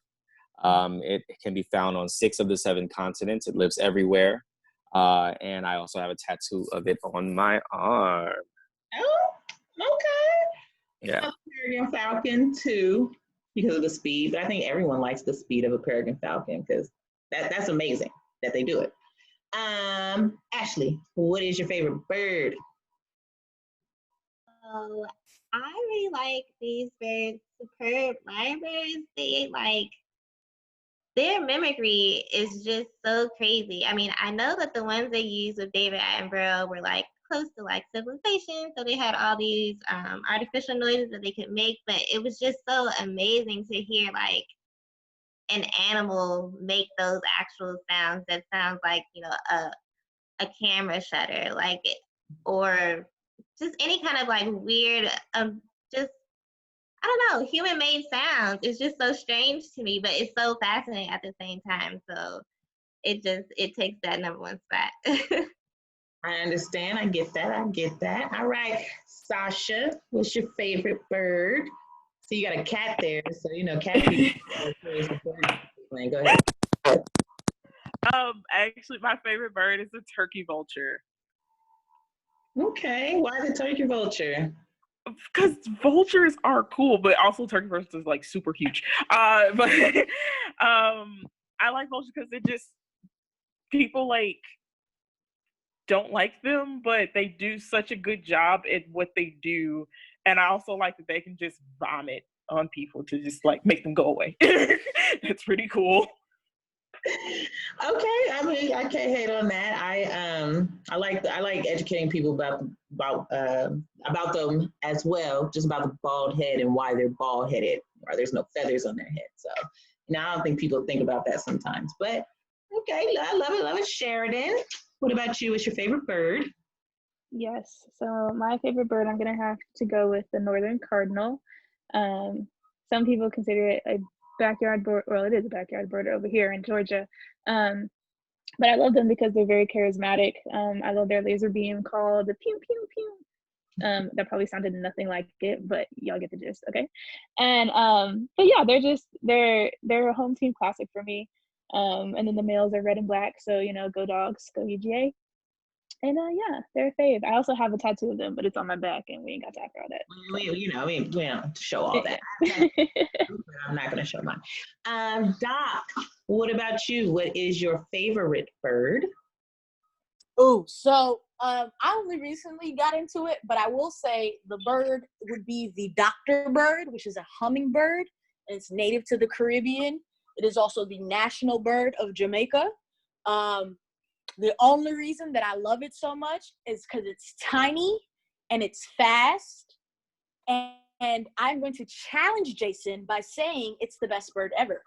It can be found on 6 of the 7 continents. It lives everywhere. And I also have a tattoo of it on my arm. Oh, okay. Yeah. I love peregrine falcon too because of the speed, but I think everyone likes the speed of a peregrine falcon because that's amazing that they do it. Ashley, what is your favorite bird? Oh, I really like these birds, superb lyrebirds. Their mimicry is just so crazy. I mean, I know that the ones they used with David Attenborough were like close to like civilization, so they had all these artificial noises that they could make, but it was just so amazing to hear like an animal make those actual sounds that sounds like a camera shutter, like or just any kind of like weird just I don't know, human made sounds. It's just so strange to me, but it's so fascinating at the same time. So it takes that number one spot. I understand. I get that. I get that. All right, Sasha, what's your favorite bird? So you got a cat there, so you know cat people. Go ahead. Actually, my favorite bird is a turkey vulture. Okay, why the turkey vulture? Because vultures are cool, but also turkey vultures is like super huge. But I like vultures because it just people like don't like them, but they do such a good job at what they do. And I also like that they can just vomit on people to just like make them go away. It's pretty cool. Okay, I mean I can't hate on that. I like educating people about them as well, just about the bald head and why they're bald headed, or there's no feathers on their head. So I don't think people think about that sometimes. But okay, I love it. Sheridan, what about you? What's your favorite bird? Yes. So my favorite bird, I'm gonna have to go with the northern cardinal. Some people consider it a backyard bird. Well, it is a backyard bird over here in Georgia. But I love them because they're very charismatic. I love their laser beam called the pew pew pew. That probably sounded nothing like it, but y'all get the gist, okay? And but yeah, they're a home team classic for me. And then the males are red and black, so go dogs, go UGA. And yeah, they're a fave. I also have a tattoo of them, but it's on my back, and we ain't got time for all that. We don't show all that. I'm not gonna show mine. Doc, what about you? What is your favorite bird? Oh, so I only recently got into it, but I will say the bird would be the doctor bird, which is a hummingbird. And it's native to the Caribbean. It is also the national bird of Jamaica. The only reason that I love it so much is because it's tiny and it's fast. And I'm going to challenge Jason by saying it's the best bird ever.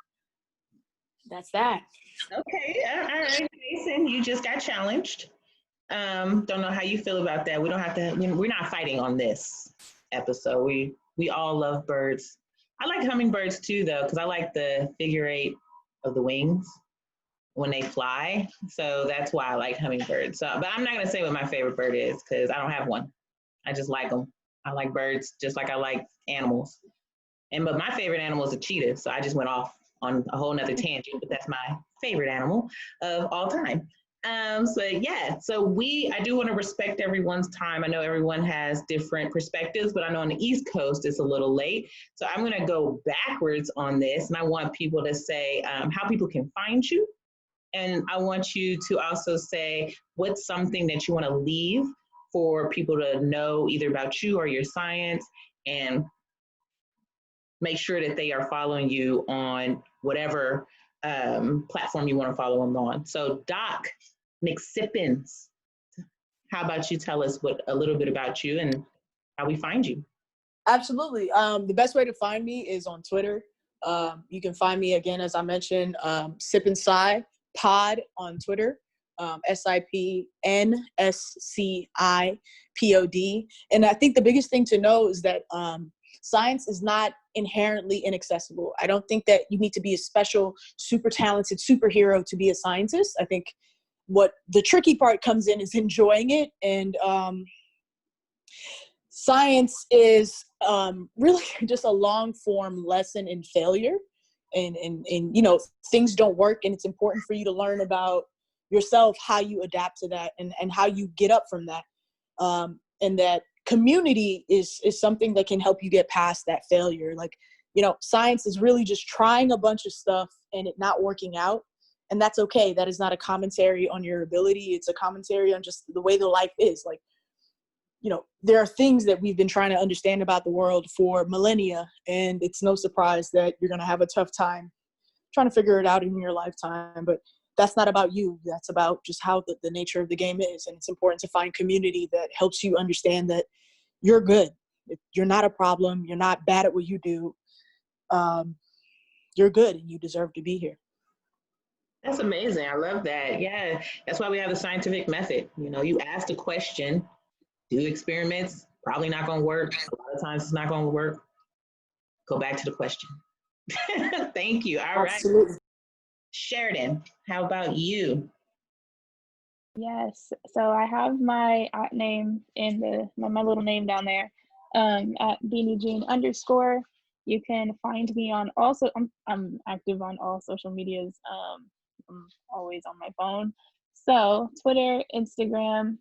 That's that. Okay, all right, Jason, you just got challenged. Don't know how you feel about that. We don't have to. We're not fighting on this episode. We all love birds. I like hummingbirds too, though, because I like the figure eight of the wings when they fly. So that's why I like hummingbirds. So, but I'm not gonna say what my favorite bird is because I don't have one. I just like them. I like birds just like I like animals. But my favorite animal is a cheetah. So I just went off on a whole nother tangent, but that's my favorite animal of all time. So I do want to respect everyone's time. I know everyone has different perspectives, but I know on the East Coast it's a little late. So I'm going to go backwards on this, and I want people to say how people can find you. And I want you to also say what's something that you want to leave for people to know either about you or your science, and make sure that they are following you on whatever platform you want to follow them on. So Doc McSippins, how about you tell us a little bit about you and how we find you? Absolutely. The best way to find me is on Twitter. You can find me again, as I mentioned, Sippin' Sci Pod on Twitter, SIPNSCIPOD. And I think the biggest thing to know is that science is not inherently inaccessible. I don't think that you need to be a special, super talented superhero to be a scientist. I think what the tricky part comes in is enjoying it. And science is really just a long form lesson in failure. And things don't work, and it's important for you to learn about yourself, how you adapt to that, and how you get up from that. And that community is something that can help you get past that failure. Like, science is really just trying a bunch of stuff and it not working out. And that's okay. That is not a commentary on your ability. It's a commentary on just the way the life is. Like, there are things that we've been trying to understand about the world for millennia, and it's no surprise that you're going to have a tough time trying to figure it out in your lifetime. But that's not about you. That's about just how the nature of the game is. And it's important to find community that helps you understand that you're good. You're not a problem. You're not bad at what you do. You're good, and you deserve to be here. That's amazing. I love that. Yeah, that's why we have the scientific method. You ask a question, do experiments, probably not going to work. A lot of times it's not going to work. Go back to the question. Thank you. All right. Absolutely. Sheridan, how about you? Yes. So I have my name in my little name down there, at Beanie Jean _. You can find me on also. I'm active on all social medias. I'm always on my phone. So Twitter, Instagram.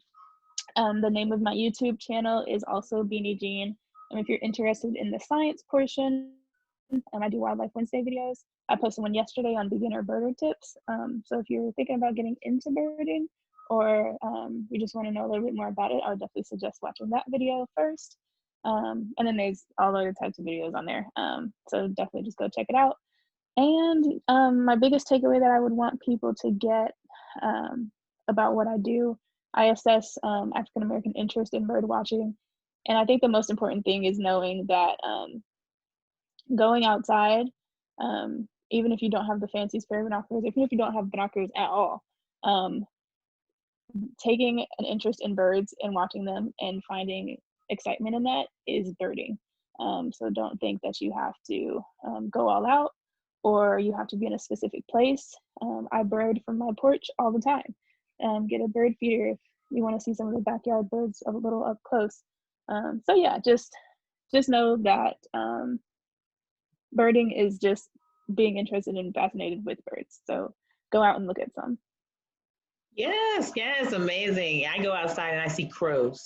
The name of my YouTube channel is also Beanie Jean. And if you're interested in the science portion, I do Wildlife Wednesday videos. I posted one yesterday on beginner birder tips. So if you're thinking about getting into birding, or you just want to know a little bit more about it, I would definitely suggest watching that video first. And then there's all other types of videos on there. So definitely just go check it out. And my biggest takeaway that I would want people to get about what I do, I assess African American interest in bird watching. And I think the most important thing is knowing that going outside, even if you don't have the fancy spare binoculars, even if you don't have binoculars at all, taking an interest in birds and watching them and finding excitement in that is birding. So don't think that you have to go all out or you have to be in a specific place. I bird from my porch all the time. Get a bird feeder if you want to see some of the backyard birds a little up close. So yeah, just know that birding is just being interested and fascinated with birds. So go out and look at some. Yes, amazing. I go outside and I see crows.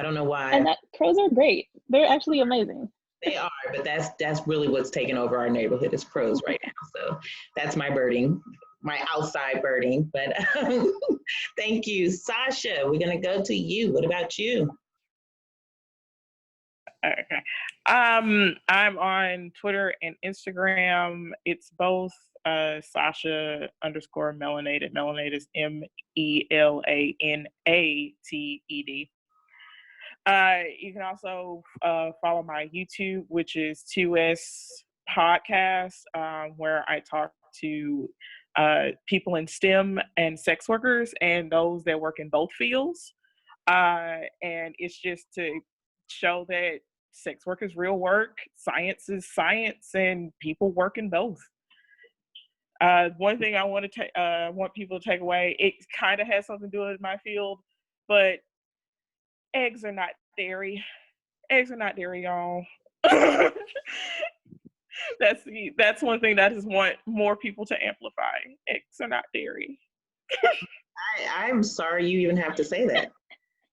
I don't know why. And crows are great. They're actually amazing. They are, but that's really what's taking over our neighborhood is crows right now. So that's my birding, my outside birding. But thank you. Sasha, we're going to go to you. What about you? Okay. I'm on Twitter and Instagram. It's both Sasha _melanated. Melanated is MELANATED. You can also follow my YouTube, which is 2S Podcast, where I talk to people in STEM and sex workers and those that work in both fields. And it's just to show that sex work is real work, science is science, and people work in both. One thing I want people to take away, it kind of has something to do with my field, but eggs are not dairy. Eggs are not dairy, y'all. That's one thing that I just want more people to amplify. Eggs are not dairy. I'm sorry you even have to say that.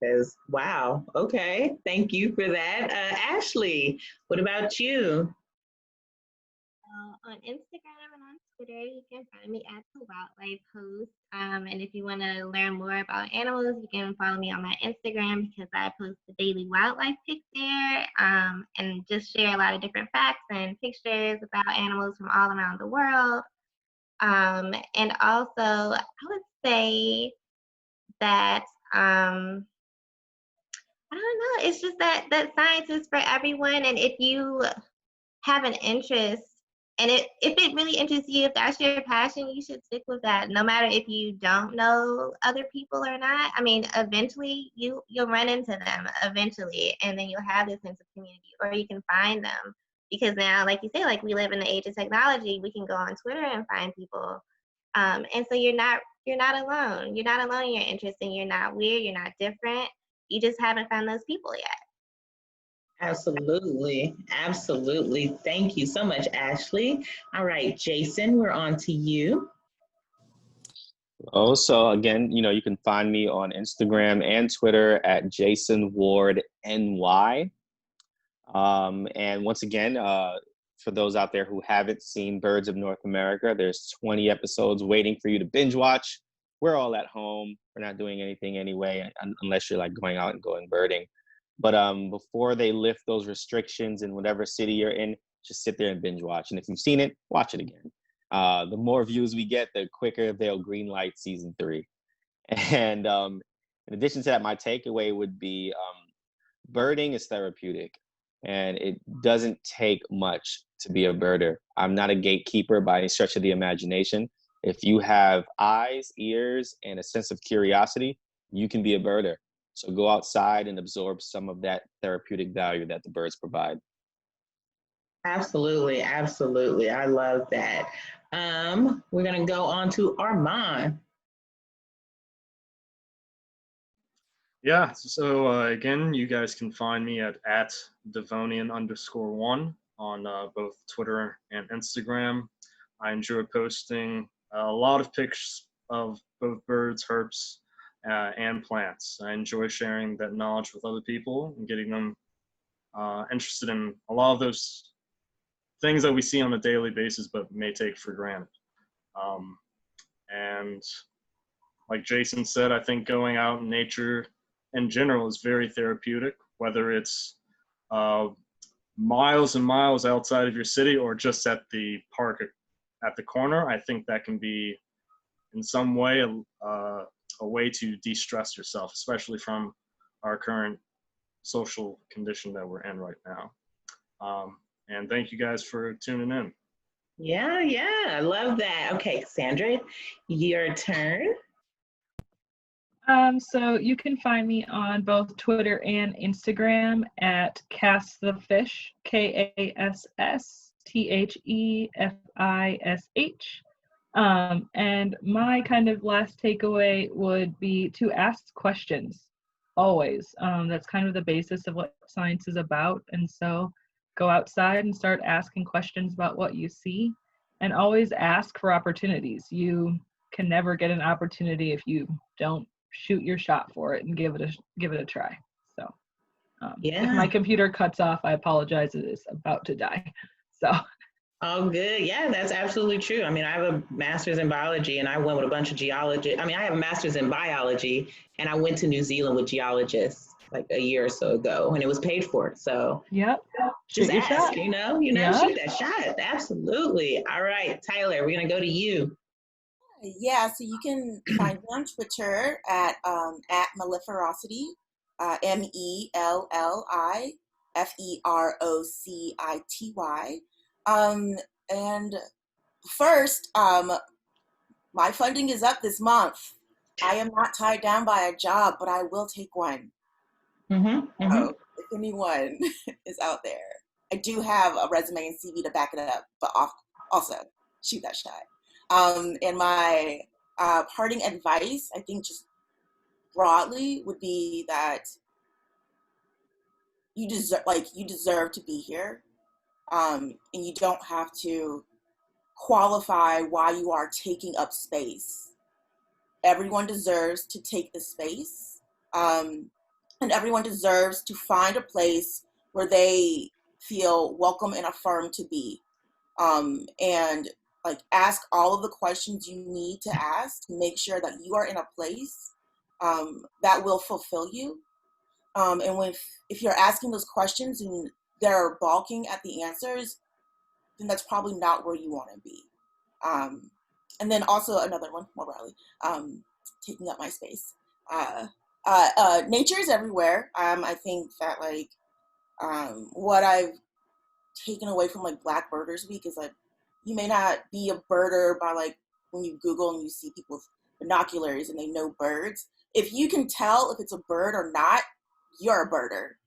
Because, wow, okay, thank you for that. Ashley, what about you? On Instagram and on Twitter, you can find me at the Wildlife Host. And if you want to learn more about animals, you can follow me on my Instagram because I post the daily wildlife pics there, and just share a lot of different facts and pictures about animals from all around the world. And also, I would say that I don't know. It's just that science is for everyone, and if you have an interest, and if it really interests you, if that's your passion, you should stick with that. No matter if you don't know other people or not. I mean, eventually you'll run into them eventually, and then you'll have this sense of community, or you can find them because now, like you say, like we live in the age of technology. We can go on Twitter and find people, and so you're not alone. You're not alone in your interest, and you're not weird. You're not different. You just haven't found those people yet. Absolutely. Thank you so much, Ashley. All right, Jason, we're on to you. So again, you can find me on Instagram and Twitter at JasonWardNY. And once again, for those out there who haven't seen Birds of North America, there's 20 episodes waiting for you to binge watch. We're all at home. We're not doing anything anyway, unless you're like going out and going birding. But before they lift those restrictions in whatever city you're in, just sit there and binge watch. And if you've seen it, watch it again. The more views we get, the quicker they'll greenlight season 3. And in addition to that, my takeaway would be birding is therapeutic. And it doesn't take much to be a birder. I'm not a gatekeeper by any stretch of the imagination. If you have eyes, ears, and a sense of curiosity, you can be a birder. So go outside and absorb some of that therapeutic value that the birds provide. Absolutely. I love that. We're gonna go on to Armand. Yeah, so again, you guys can find me at Devonian_1 on both Twitter and Instagram. I enjoy posting a lot of pics of both birds, herps, and plants. I enjoy sharing that knowledge with other people and getting them interested in a lot of those things that we see on a daily basis but may take for granted. And like Jason said, I think going out in nature in general is very therapeutic, whether it's miles and miles outside of your city or just at the park at the corner. I think that can be in some way a way to de-stress yourself, especially from our current social condition that we're in right now. And thank you guys for tuning in. Yeah, I love that. Okay, Sandra, your turn. So you can find me on both Twitter and Instagram at KassTheFish, KassTheFish. And my kind of last takeaway would be to ask questions always. That's kind of the basis of what science is about. And so go outside and start asking questions about what you see, and always ask for opportunities. You can never get an opportunity if you don't shoot your shot for it and give it a try. So if my computer cuts off, I apologize. It is about to die. So oh, good. Yeah, that's absolutely true. I mean, I have a master's in biology, and I went with a bunch of geologists. I mean, I have a master's in biology, and I went to New Zealand with geologists like a year or so ago, and it was paid for. So yep, just shoot ask, your shot. you know, Yeah. Shoot that shot. Absolutely. All right, Tyler, we're gonna go to you. Yeah, so you can find me on Twitter at Melliferocity, MELLIFEROCITY. And first, my funding is up this month. I am not tied down by a job, but I will take one. So if anyone is out there, I do have a resume and CV to back it up, but also shoot that shot. And my parting advice, I think just broadly, would be that you deserve to be here, and you don't have to qualify why you are taking up space. Everyone deserves to take the space, and everyone deserves to find a place where they feel welcome and affirmed to be. And like ask all of the questions you need to ask to make sure that you are in a place that will fulfill you. And if you're asking those questions and they're balking at the answers, then that's probably not where you want to be. And then also another one, more broadly, taking up my space. Nature is everywhere. I think that like what I've taken away from like Black Birders Week is like, you may not be a birder by like when you Google and you see people with binoculars and they know birds. If you can tell if it's a bird or not, you're a birder.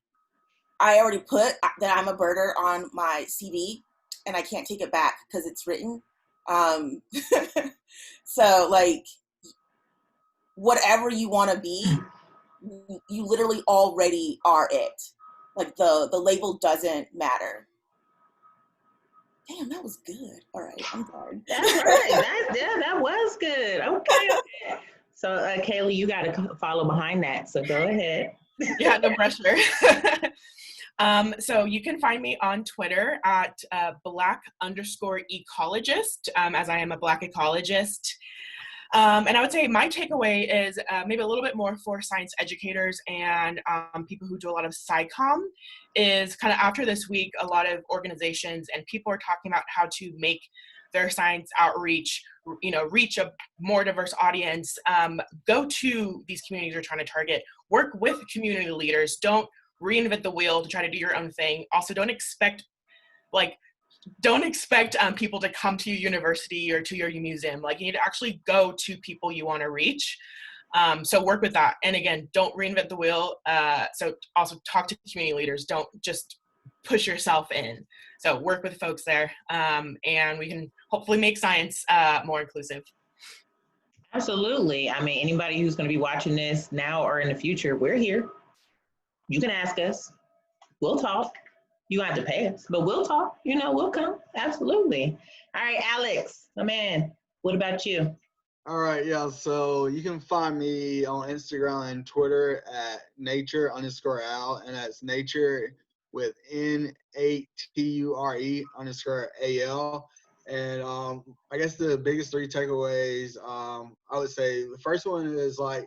I already put that I'm a birder on my CV, and I can't take it back because it's written. So like, whatever you want to be, you literally already are it. Like the label doesn't matter. Damn, that was good. All right, I'm done. That's good. That was good. Okay. So, Kaylee, you got to follow behind that. So go ahead. Yeah, no pressure. So you can find me on Twitter at Black_ecologist, as I am a Black ecologist. And I would say my takeaway is maybe a little bit more for science educators and people who do a lot of SciComm, is kind of after this week, a lot of organizations and people are talking about how to make their science outreach, reach a more diverse audience. Go to these communities you're trying to target. Work with community leaders. Don't reinvent the wheel to try to do your own thing. Also, don't expect people to come to your university or to your museum. Like, you need to actually go to people you want to reach. So work with that. And again, don't reinvent the wheel. So also talk to community leaders. Don't just push yourself in. So work with folks there, and we can hopefully make science more inclusive. Absolutely. I mean, anybody who's going to be watching this now or in the future, we're here. You can ask us. We'll talk. You don't have to pay us, but we'll talk. You know, we'll come. Absolutely. All right, Alex, my man, what about you? All right, yeah. So you can find me on Instagram and Twitter at nature_al, and that's nature with NATURE_AL. And I guess the biggest three takeaways, I would say the first one is like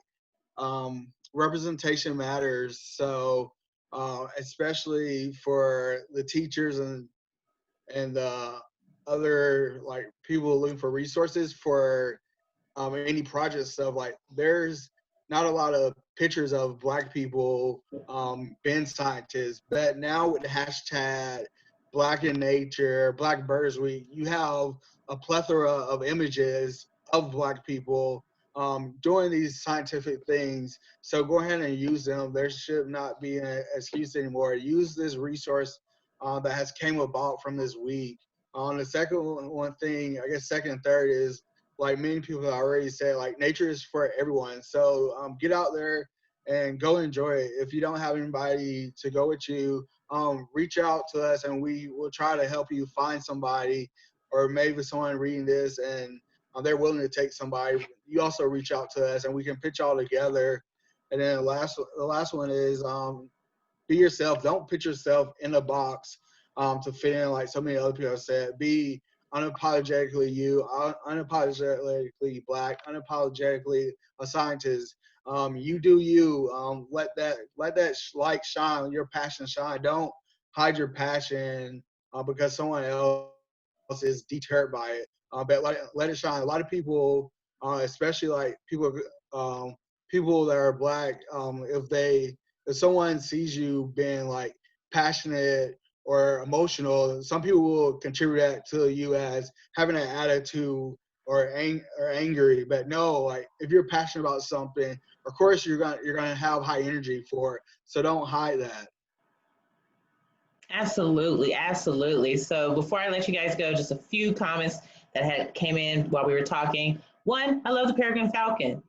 representation matters. So especially for the teachers and the other like people looking for resources for any project stuff, like there's not a lot of pictures of Black people being scientists, but now with the hashtag Black in Nature, Black Birders Week, you have a plethora of images of Black people doing these scientific things. So go ahead and use them. There should not be an excuse anymore. Use this resource that has came about from this week. The second one thing, I guess second and third is, like many people have already said, like nature is for everyone. So get out there and go enjoy it. If you don't have anybody to go with you, reach out to us and we will try to help you find somebody, or maybe someone reading this and they're willing to take somebody. You also reach out to us and we can pitch all together. And then the last one is be yourself. Don't put yourself in a box to fit in like so many other people have said. Be unapologetically you, unapologetically Black, unapologetically a scientist. You do you. Let that light shine, your passion shine. Don't hide your passion because someone else is deterred by it. But let it shine. A lot of people, especially like people that are Black, if someone sees you being like passionate or emotional, some people will contribute that to you as having an attitude or angry. But no, like if you're passionate about something, of course you're gonna have high energy for it. So don't hide that. Absolutely, absolutely. So before I let you guys go, just a few comments that had came in while we were talking. One, I love the peregrine falcon.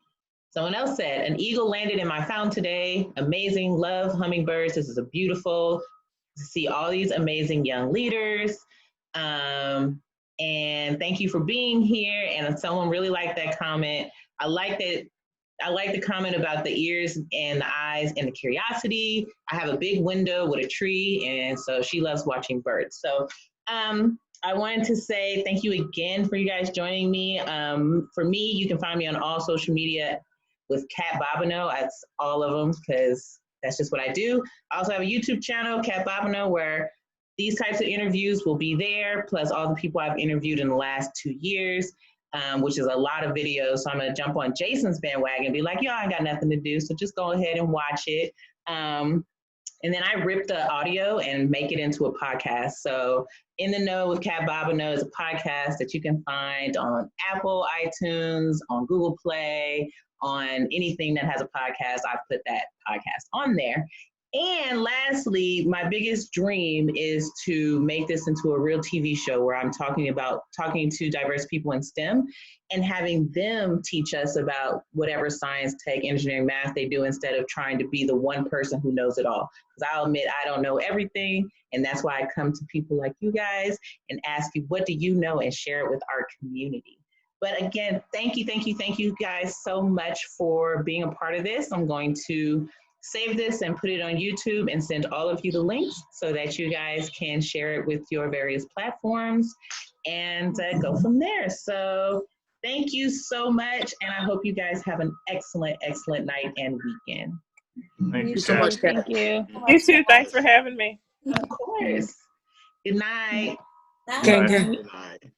Someone else said, an eagle landed in my fountain today. Amazing, love hummingbirds. This is a beautiful to see all these amazing young leaders. And thank you for being here. And someone really liked that comment. I like the comment about the ears and the eyes and the curiosity. I have a big window with a tree, and so she loves watching birds. So I wanted to say thank you again for you guys joining me. For me, you can find me on all social media with Kat Bobino. That's all of them because that's just what I do. I also have a YouTube channel, Kat Bobino, where these types of interviews will be there, plus all the people I've interviewed in the last 2 years, which is a lot of videos. So I'm going to jump on Jason's bandwagon and be like, yo, I ain't got nothing to do, so just go ahead and watch it. And then I rip the audio and make it into a podcast. So In the Know with Kat Bobino is a podcast that you can find on Apple, iTunes, on Google Play, on anything that has a podcast. I've put that podcast on there. And lastly, my biggest dream is to make this into a real TV show where I'm talking to diverse people in STEM and having them teach us about whatever science, tech, engineering, math they do instead of trying to be the one person who knows it all. Because I'll admit I don't know everything, and that's why I come to people like you guys and ask you, what do you know, and share it with our community. But again, thank you guys so much for being a part of this. I'm going to save this and put it on YouTube and send all of you the links so that you guys can share it with your various platforms and go from there. So thank you so much, and I hope you guys have an excellent, excellent night and weekend. Thank you so much, Kat. Thank you. You too. Thanks for having me. Of course. Good night. Bye. Bye. Good night.